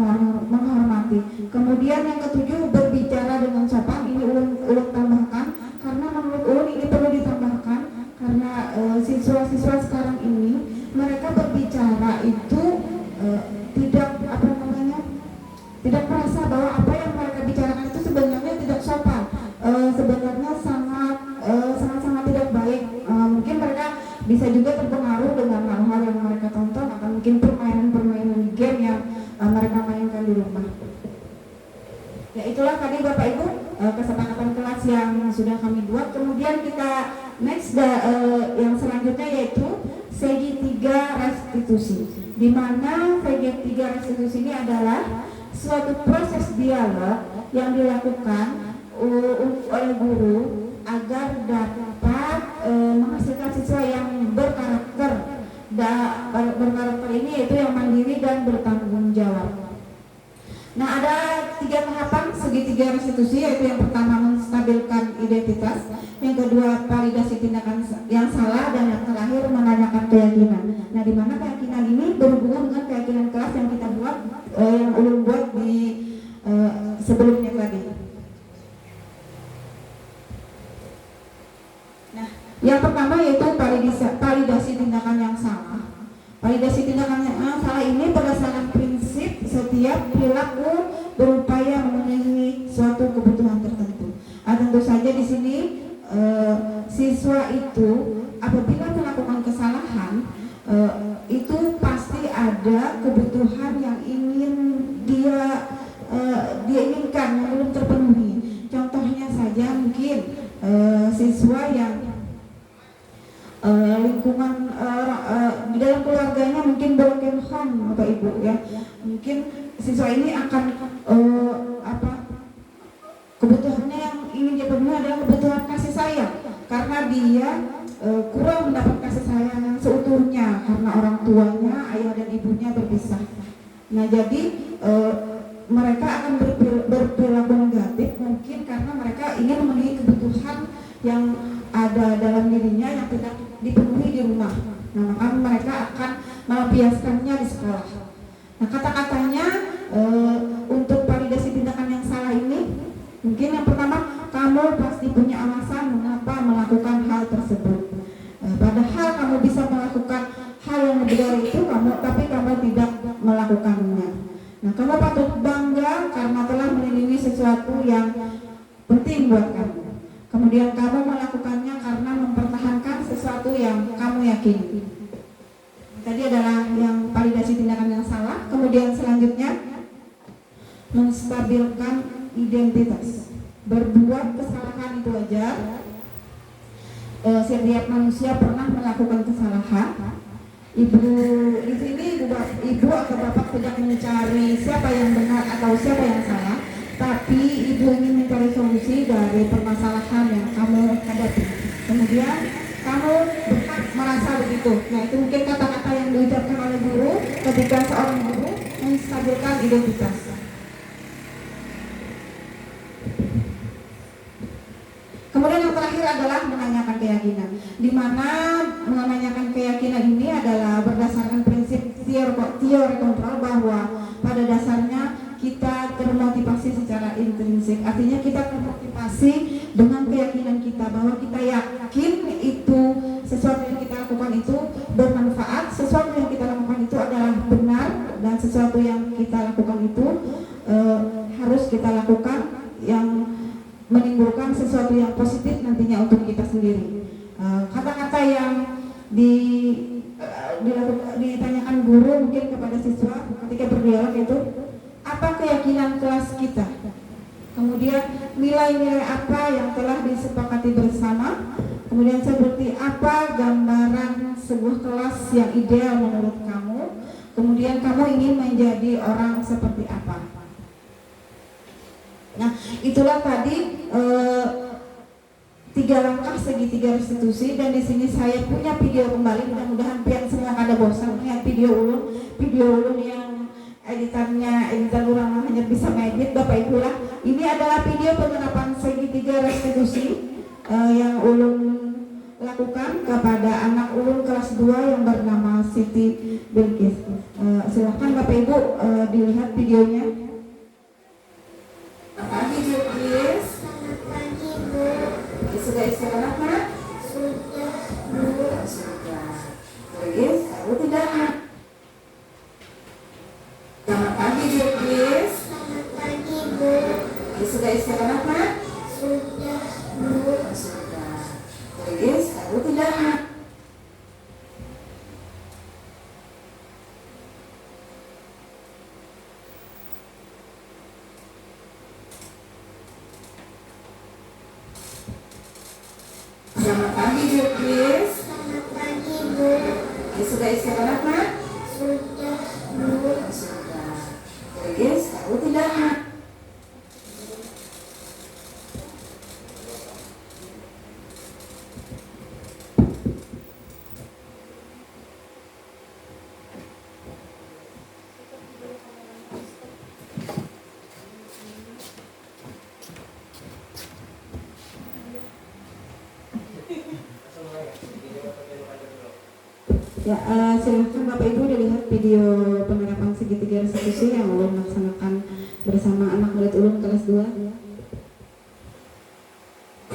menghormati. Kemudian yang ketujuh, berbicara dengan sopan. Ini ulun tambahkan karena menurut ulun ini perlu ditambahkan karena siswa-siswa sekarang ini mereka berbicara itu tidak tidak merasa bahwa apa yang mereka bicarakan itu sebenarnya tidak sopan, sebenarnya sangat tidak baik. Mungkin mereka bisa juga terpengaruh dengan hal-hal yang mereka tonton atau mungkin permainan game yang mereka mainkan di rumah. Ya, itulah tadi Bapak Ibu kesepakatan kelas yang sudah kami buat. Kemudian kita next yang selanjutnya yaitu VG3 restitusi, di mana VG3 restitusi ini adalah suatu proses dialog yang dilakukan oleh guru agar dapat menghasilkan siswa yang berkarakter. Berkarakter ini yaitu yang mandiri dan bertanggung jawab. Nah, ada 3 tahapan segitiga restitusi, yaitu yang pertama menstabilkan identitas, yang kedua validasi tindakan yang salah, dan yang terakhir menanyakan keyakinan. Nah, di mana keyakinan ini berhubungan dengan keyakinan kelas yang kita buat, yang ulun buat di sebelumnya tadi. Nah, yang pertama yaitu validasi tindakan yang salah. Validasi tindakan yang salah ini berdasarkan prinsip setiap perilaku berupaya memenuhi suatu kebutuhan tertentu. Tentu saja di sini siswa itu apabila melakukan kesalahan itu pasti ada kebutuhan yang ingin dia inginkan yang belum terpenuhi. Contohnya saja mungkin siswa yang lingkungan di dalam keluarganya mungkin broken home, Bapak Ibu ya. Mungkin siswa ini akan kebutuhannya yang ingin dia penuhi adalah kebutuhan kasih sayang, karena dia kurang mendapat kasih sayang yang seutuhnya karena orang tuanya, ayah dan ibunya berpisah. Nah, jadi mereka akan berperilaku negatif mungkin karena mereka ingin memenuhi kebutuhan yang ada dalam dirinya yang tidak dipenuhi di rumah. Nah, maka mereka akan melampiaskannya di sekolah. Nah, kata-katanya untuk validasi tindakan yang salah ini, mungkin yang pertama, kamu pasti punya alasan mengapa melakukan hal tersebut. Padahal kamu bisa melakukan hal yang lebih dari itu, tapi kamu tidak melakukannya. Nah, kamu patut bangga karena telah melindungi sesuatu yang penting buat kamu. Kemudian kamu melakukannya karena mempertahankan sesuatu yang kamu yakini. Tadi adalah yang validasi tindakan yang salah. Kemudian selanjutnya menstabilkan identitas. Berbuat kesalahan itu wajar. Setiap manusia pernah melakukan kesalahan. Ibu di sini ibu atau bapak tidak mencari siapa yang benar atau siapa yang salah, tapi ibu ingin mencari solusi dari permasalahan yang kamu hadapi. Kemudian kamu berhak merasa begitu. Nah, itu mungkin kata-kata yang diucapkan oleh guru ketika seorang guru menstabilkan identitas. di mana menanyakan keyakinan ini adalah berdasarkan prinsip teori kontrol bahwa pada dasarnya kita termotivasi secara intrinsik. Artinya kita termotivasi dengan keyakinan kita bahwa kita yakin itu sesuatu yang kita lakukan itu bermanfaat, sesuatu yang kita lakukan itu adalah benar, dan sesuatu yang kita lakukan itu harus kita lakukan yang menimbulkan sesuatu yang positif nantinya untuk kita sendiri. Kata-kata yang ditanyakan guru mungkin kepada siswa ketika berdialog itu, apa keyakinan kelas kita, kemudian nilai-nilai apa yang telah disepakati bersama, kemudian seperti apa gambaran sebuah kelas yang ideal menurut kamu, kemudian kamu ingin menjadi orang seperti apa. Nah, itulah tadi 3 langkah segitiga restitusi, dan di sini saya punya video kembali. Mudah-mudahan pian semua kada bosan melihat video ulun yang editan orang hanya bisa ngedit. Bapak Ibu lah, ini adalah video penerapan segitiga restitusi yang ulun lakukan kepada anak ulun kelas 2 yang bernama Siti Bilqis. Silahkan Bapak Ibu dilihat videonya. Pagi Bilqis. Selamat pagi, Bu. Sudah istirahat, Nak? Sudah, Bu. Sudah. Bilqis, kamu tidak, Nak? Selamat pagi Bilqis. Selamat pagi, Bu. Sudah istirahat, Nak? Sudah, Bu. Sudah. Bilqis, kamu tidak, Nak? Selamat pagi Bilqis. Selamat pagi, Bu. Sudah istirahat, Nak? Sudah, Bu. Sudah. Bilqis, kamu tidak, Nak? Ya, silahkan Bapak Ibu dilihat video penerapan segitiga restitusi yang ulun laksanakan bersama anak murid ulun kelas 2.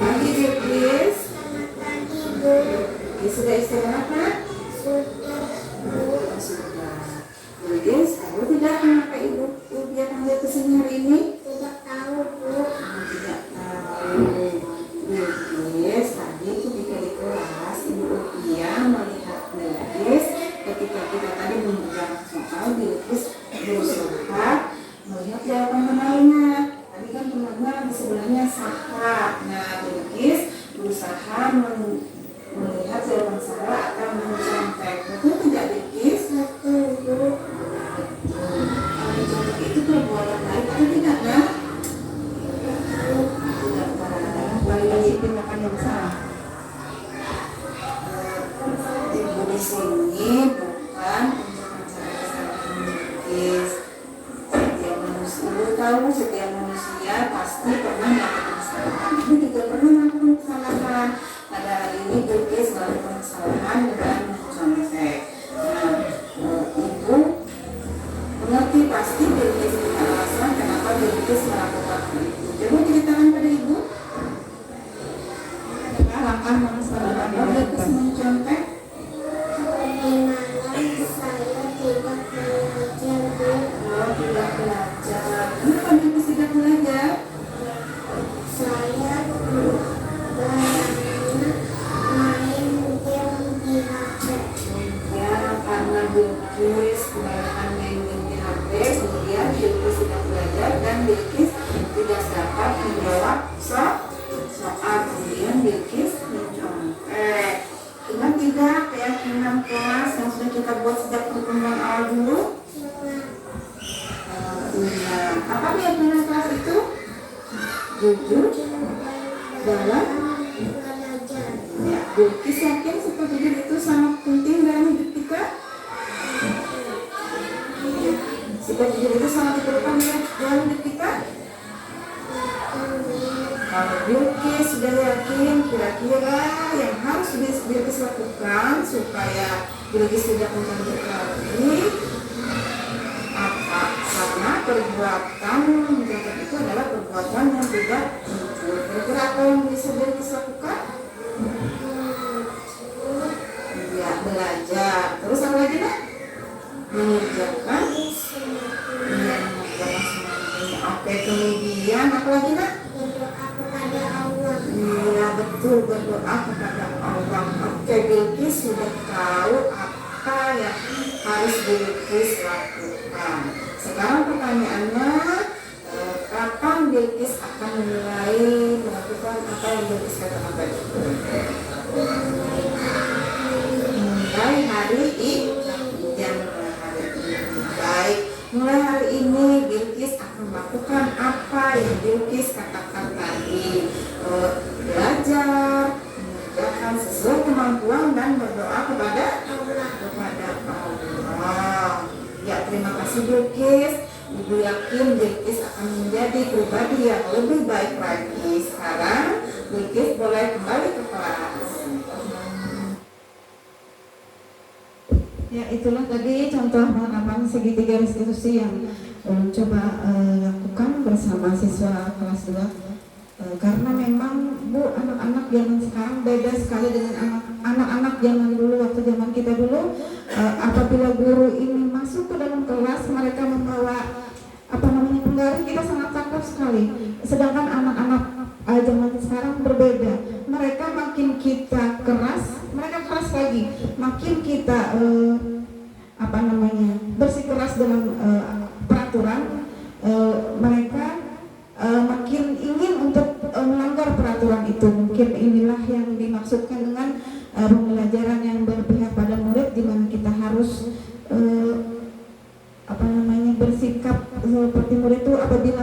Pagi Bilqis. Selamat pagi, Bu. Sudah istirahat, Nak? Sudah, Bu. Sudah. Bilqis, kamu tidak kenapa Ibu biar Anda kesini hari ini? Tidak tahu, Bu. Tidak tahu. Bilqis, tadi ketika di kelas Ibu Upia melihat Bilqis ketika kita tadi mengerjakan soal, Bilqis berusaha melihat jawaban benar. Tadi kan benar di sebelahnya salah. Nah, Bilqis berusaha melihat jawaban salah atau mencontek. Betul tidak, Bilqis? Betul, Bu. Mencontek itu perbuatan baik atau tidak, Nak? Tidak pernah validasi tindakan yang salah. Ibu di sini bukan untuk mencari kesalahan Bilqis. Ibu tahu setiap manusia pasti pernah melakukan kesalahan. Ibu juga pernah melakukan kesalahan. Pada hari ini Bilqis melakukan kesalahan dengan mencontek. Nah, Ibu mengerti pasti Bilqis punya alasan kenapa Bilqis melakukan itu. Coba ceritakan pada Ibu. Langkah mengesalahan Bilqis mencontek. Bagaimana saya tidak belajar, Bu? Oh, tidak belajar. Kenapa Bilqis tidak belajar? Saya banyak main game di HP. Ya, karena Bilqis kebanyakan main game di HP, kemudian Bilqis tidak belajar dan Bilqis tidak dapat menjawab soal. Kemudian Bilqis mencontek. Ingat tidak keyakinan kelas yang sudah kita buat sejak pertemuan awal dulu? Ingat. Apa keyakinan kelas itu? Jujur dalam Belajar. ya, Bilqis yakin sifat jujur itu sangat penting dalam hidup kita. Sifat jujur itu sangat diperlukan dalam hidup kita. Kalau Bilqis sudah yakin kira-kira yang harus Bilqis lakukan supaya Bilqis tidak mengganggu lagi? Apa? Karena perbuatan menjaga itu adalah perbuatan yang tidak muncul. Kira-kira apa yang bisa Bilqis lakukan? Ya, belajar. Terus apa lagi, Nak? Mengerjakan. Iya, mengerjakan semuanya. Oke, kemudian apa lagi, Nak? Berdoa kepada Allah. Iya, betul, berdoa kepada Allah. Oke, Bilqis sudah tahu apa yang harus Bilqis lakukan. Sekarang pertanyaannya, kapan Bilqis akan mulai melakukan apa yang Bilqis katakan tadi? Mulai hari ini. Baik, mulai hari ini Bilqis akan melakukan apa yang Bilqis katakan tadi. Belajar, mengerjakan sesuai kemampuan dan berdoa kepada Allah. Ya, terima kasih Bilqis. Ibu yakin Bilqis akan menjadi pribadi yang lebih baik lagi. Sekarang Bilqis boleh kembali ke kelas. Ya, itulah tadi contoh penerapan segitiga restitusi yang coba lakukan bersama siswa kelas 2. Karena memang Bu, anak-anak zaman sekarang beda sekali dengan anak-anak zaman dulu. Waktu zaman kita dulu, apabila guru ini masuk ke dalam kelas, mereka membawa penggaris, kita sangat takut sekali. Sedangkan anak-anak zaman sekarang berbeda. Mereka makin kita keras, mereka keras lagi. Makin kita bersikeras dengan peraturan, mereka makin ingin untuk melanggar peraturan itu. Mungkin inilah yang dimaksudkan dengan pembelajaran yang berpihak pada murid, di mana kita harus bersikap seperti murid itu. Apabila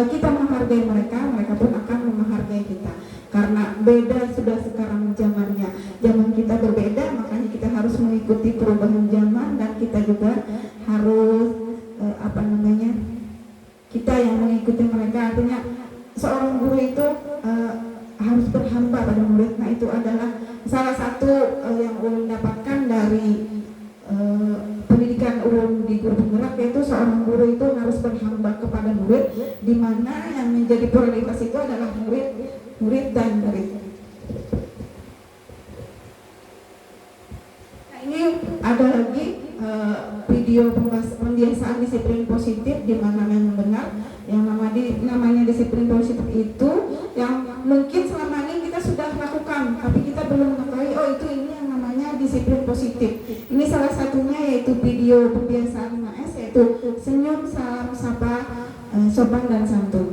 kita menghargai mereka, mereka pun akan menghargai kita. Karena beda sudah sekarang zamannya. Zaman kita berbeda, makanya kita harus mengikuti perubahan zaman, dan kita juga harus kita yang mengikuti mereka. Artinya seorang guru itu harus berhamba pada murid. Nah, itu adalah salah satu yang ulun dapatkan dari pendidikan ulun di guru penggerak, yaitu seorang guru itu harus berhamba kepada murid, di mana yang menjadi prioritas itu adalah murid dan murid. Nah, ini ada lagi video pembiasaan disiplin positif, di mana memang benar yang namanya disiplin positif itu yang mungkin selama ini kita sudah lakukan, tapi kita belum mengetahui ini yang namanya disiplin positif. Ini salah satunya yaitu video pembiasaan 5S, yaitu senyum, salam, sapa, sopan dan santun.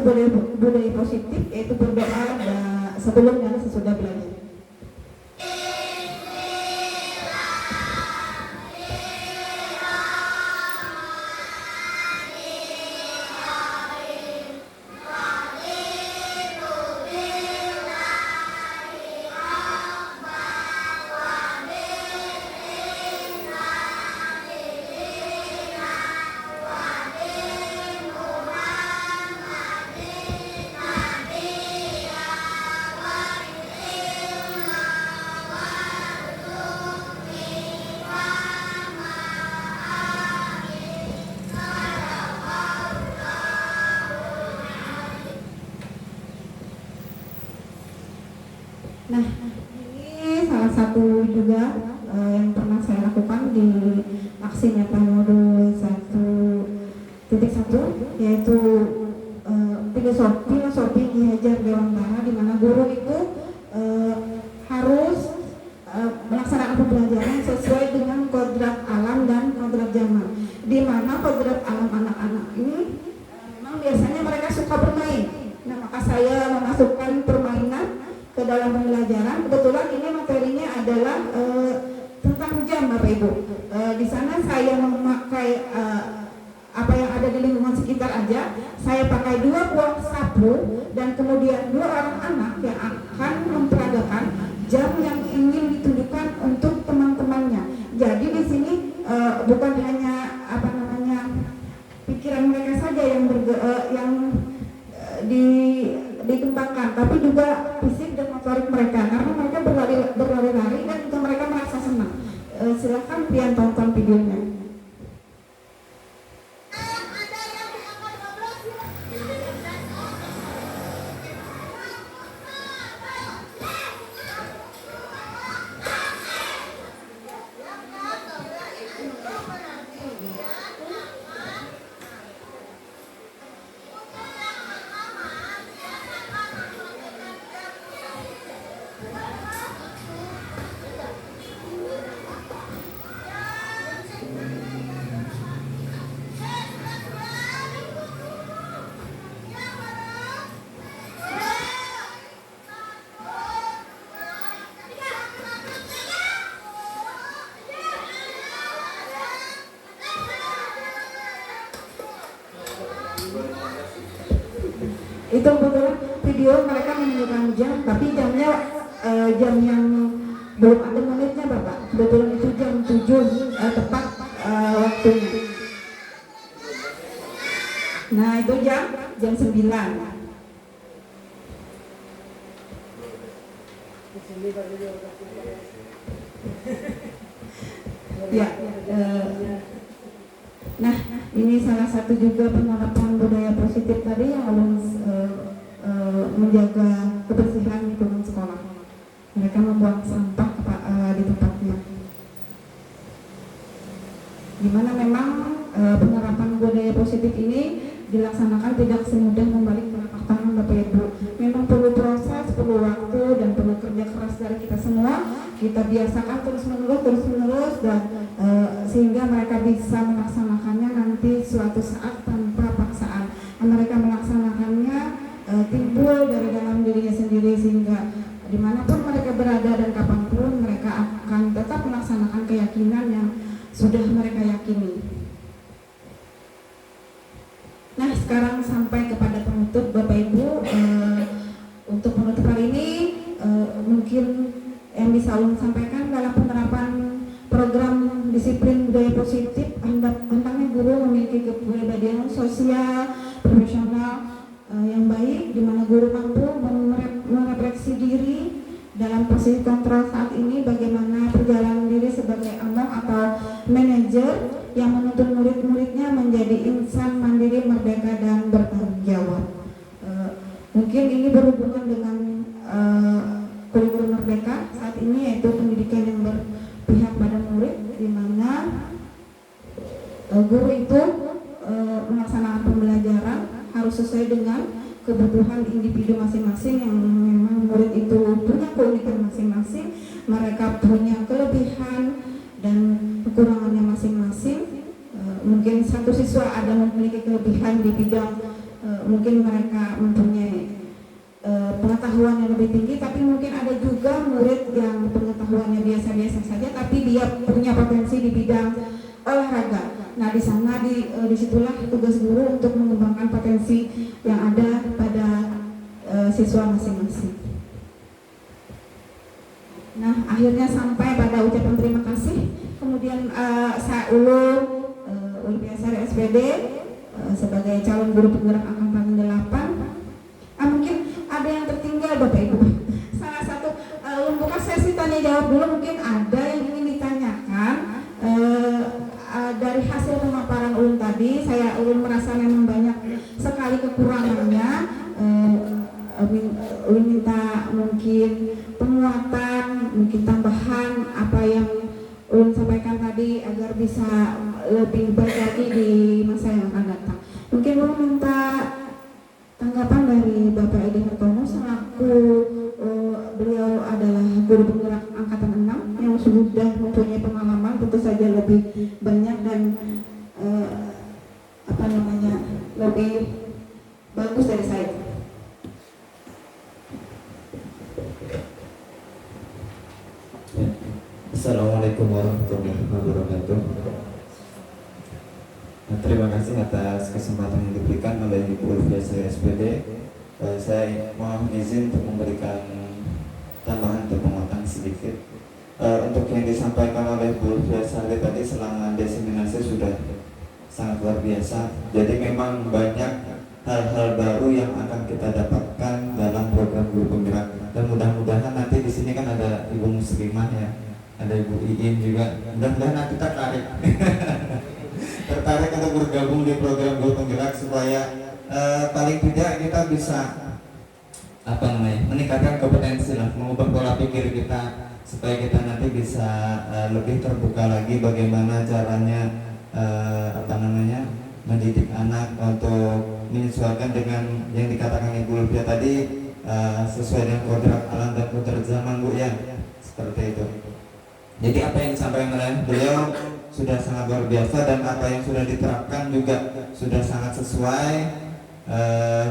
budaya positif, yaitu berdoa sebelum dan sesudah belajar. Nah, ini salah satu juga yang pernah saya lakukan di aksi nyata modul 1.1, yaitu filosofi Ki Hajar Dewantara, di mana guru itu harus melaksanakan pembelajaran sesuai dengan kodrat alam dan kodrat zaman, di mana kodrat alam anak-anak ini memang biasanya mereka suka bermain. Nah, maka saya memasukkan permainan ke dalam pembelajaran. Kebetulan ini materinya adalah tentang jam, Bapak Ibu. Di sana saya memakai apa yang ada di lingkungan sekitar aja. Saya pakai 2 buah sapu dan kemudian 2 orang anak yang akan memperagakan jam yang ingin ditunjukkan untuk teman-temannya. Jadi di sini bukan hanya pikiran mereka saja yang dikembangkan, tapi juga fisik dan motorik mereka, karena mereka berlari-lari dan juga mereka merasa senang. Silakan pian tonton videonya. Itu kebetulan video mereka menunjukkan jam, tapi jamnya jam yang belum ada menitnya, Bapak. Kebetulan itu jam 7 tepat waktunya. Nah, itu jam 9. Ya, nah, ini salah satu juga penerapan budaya positif tadi yang harus menjaga kebersihan lingkungan sekolah. Mereka membuang sampah di tempatnya. Dimana memang penerapan budaya positif ini dilaksanakan tidak semudah membalik telapak tangan, Bapak Ibu. Memang perlu proses, perlu waktu, dan perlu kerja keras dari kita semua. Kita biasakan terus menerus dan sehingga mereka bisa melaksanakannya nanti suatu saat tanpa paksaan. Mereka melaksanakannya timbul dari dalam dirinya sendiri, sehingga dimanapun mereka berada dan kapanpun mereka akan tetap melaksanakan keyakinan yang sudah mereka yakini. Nah, sekarang sampai kepada penutup, Bapak Ibu. Untuk penutup hari ini mungkin yang bisa ulun sampaikan dalam penerapan program disiplin budaya positif, hendaknya guru memiliki kepribadian sosial, profesional yang baik, di mana guru mampu merefleksi diri dalam posisi kontrol saat ini, bagaimana perjalanan diri sebagai among atau manajer yang menuntun murid-muridnya menjadi insan mandiri, merdeka, dan bertanggung jawab. Mungkin ini berhubungan dengan kurikulum merdeka saat ini, yaitu pendidikan yang berpihak pada murid, di mana guru itu melaksanakan pembelajaran harus sesuai dengan kebutuhan individu masing-masing, yang memang murid itu punya keunikan masing-masing, mereka punya kelebihan dan kekurangannya masing-masing. Mungkin satu siswa ada memiliki kelebihan di bidang mungkin mereka mempunyai pengetahuan yang lebih tinggi, tapi mungkin ada juga murid yang pengetahuannya biasa-biasa saja, tapi dia punya potensi di bidang olahraga. Nah, di sana disitulah tugas guru untuk mengembangkan potensi yang ada pada siswa masing-masing. Nah, akhirnya sampai pada ucapan terima kasih. Kemudian saya Ulum Biasari SPD sebagai calon guru penggerak angkatan 8. Mungkin ada yang tertinggal Bapak Ibu. Salah satu bukan sesi tanya jawab dulu, mungkin ada yang ingin ditanyakan. Dari hasil pemaparan Ulum tadi, Ulum merasa memang banyak sekali kekurangannya. Ulum minta mungkin penguatan, mungkin tambahan apa yang Ulum sampaikan tadi agar bisa lebih baik lagi di masa yang akan datang. Mungkin Ulum minta tanggapan dari Bapak Edi Hartono selaku beliau adalah guru penggerak angkatan 6 yang sudah mempunyai pengalaman tentu saja lebih banyak dan lebih bagus dari saya. Assalamualaikum warahmatullahi wabarakatuh. Terima kasih atas kesempatan yang diberikan oleh Ibu Ulfiasari SPD. Saya mohon izin untuk memberikan tambahan atau penguatan sedikit. Untuk yang disampaikan oleh Bu Ulfiasari tadi selama diseminasi sudah sangat luar biasa. Jadi memang banyak hal-hal baru yang akan kita dapatkan dalam program guru penggerak. Dan mudah-mudahan nanti di sini kan ada Ibu Muslimah ya, ada Ibu Iin juga. Mudah-mudahan nanti tertarik untuk bergabung di program guru penggerak supaya paling tidak kita bisa meningkatkan kompetensi lah, mengubah pola pikir kita supaya kita nanti bisa lebih terbuka lagi bagaimana caranya mendidik anak untuk menyesuaikan dengan yang dikatakan Ibu Lufia tadi, sesuai dengan kodrat alam dan kodrat zaman Bu ya, seperti itu. Jadi apa yang disampaikan oleh beliau sudah sangat luar biasa dan apa yang sudah diterapkan juga sudah sangat sesuai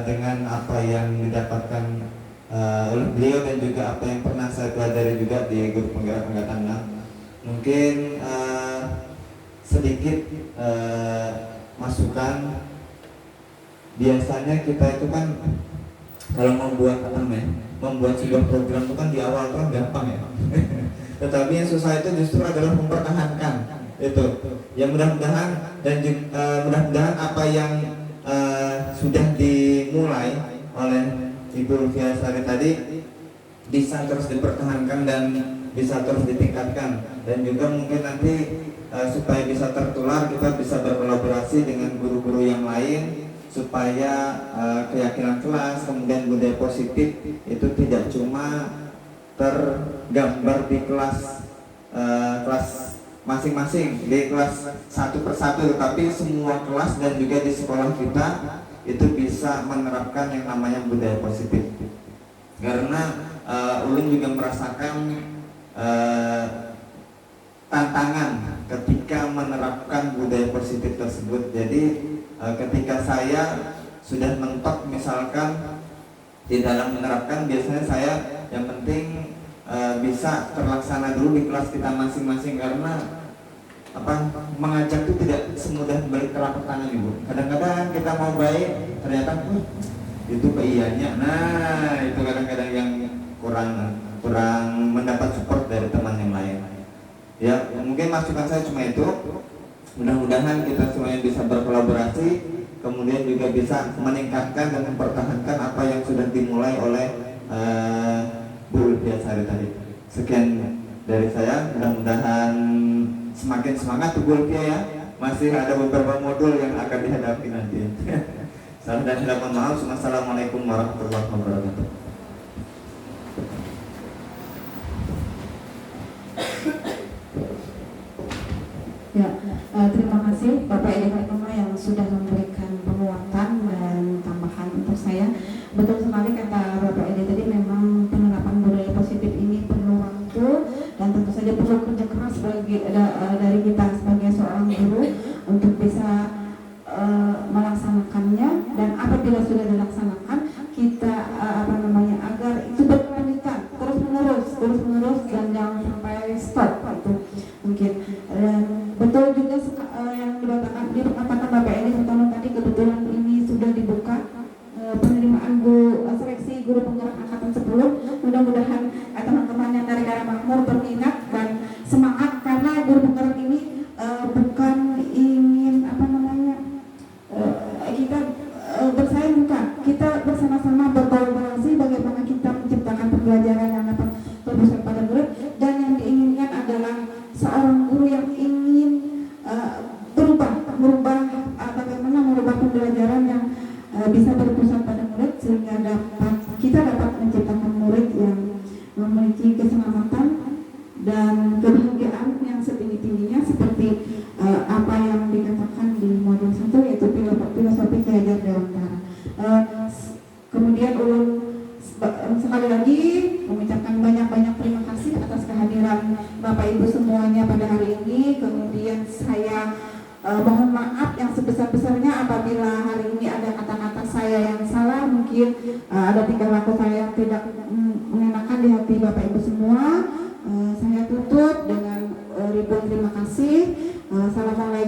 dengan apa yang didapatkan oleh beliau dan juga apa yang pernah saya pelajari juga di guru penggerak angkatan 6. Mungkin sedikit masukan. Biasanya kita itu kan kalau membuat sebuah program itu kan di awal kan gampang ya. Tetapi yang susah itu justru adalah mempertahankan itu. Ya mudah-mudahan mudah-mudahan apa yang sudah dimulai oleh Ibu Ulfiasari tadi bisa terus dipertahankan dan bisa terus ditingkatkan, dan juga mungkin nanti supaya bisa tertular kita bisa berkolaborasi dengan guru-guru yang lain supaya keyakinan kelas kemudian budaya positif itu tidak cuma tergambar di kelas masing-masing, di kelas satu persatu, tetapi semua kelas dan juga di sekolah kita itu bisa menerapkan yang namanya budaya positif. Karena Ulun juga merasakan tantangan ketika menerapkan budaya positif tersebut. Jadi ketika saya sudah mentok misalkan di dalam menerapkan, biasanya saya yang penting bisa terlaksana dulu di kelas kita masing-masing, karena mengajak itu tidak semudah balik telapak tangan Ibu. Kadang-kadang kita mau baik ternyata itu keiyaannya. Nah, itu kadang-kadang yang kurang mendapat support dari teman yang lain. Ya, mungkin masukan saya cuma itu. Mudah-mudahan kita semuanya bisa berkolaborasi, kemudian juga bisa meningkatkan dan mempertahankan apa yang sudah dimulai oleh Bu Ulfiasari tadi. Sekian dari saya, mudah-mudahan semakin semangat Bu Ulfia ya. Masih ada beberapa modul yang akan dihadapi nanti. Salam dan hilaf mohon maaf. Assalamualaikum warahmatullahi wabarakatuh. Ya, terima kasih Bapak Edi Hartono yang sudah memberikan penguatan dan tambahan untuk saya. Betul sekali kata Bapak Edi tadi, memang penerapan budaya positif ini perlu waktu dan tentu saja perlu kerja keras dari kita sebagai seorang guru untuk bisa melaksanakannya. Dan apabila sudah 10. Mudah-mudahan teman-teman yang dari Karang Makmur berminat dan semangat, karena guru penggerak ini bukan ingin kita bersaing, bukan. Kita bersama-sama berkolaborasi bagaimana kita menciptakan pembelajaran yang dapat berpusat pada murid, dan yang diinginkan adalah seorang guru yang ingin bagaimana merubah pembelajaran yang bisa berpusat pada murid, sehingga kita dapat menciptakan murid yang memiliki keselamatan dan kebahagiaan yang setinggi-tingginya, seperti apa yang dikatakan di modul 1, yaitu filosofi Ki Hajar Dewantara. Kemudian ulun sekali lagi mengucapkan banyak-banyak terima kasih atas kehadiran Bapak Ibu semuanya pada hari ini. Kemudian saya mohon maaf yang sebesar-besarnya apabila hari ini ada kata-kata saya yang salah, mungkin ada tingkah laku saya yang tidak mengenakan di hati Bapak Ibu semua. Saya tutup dengan ribuan terima kasih. Assalamualaikum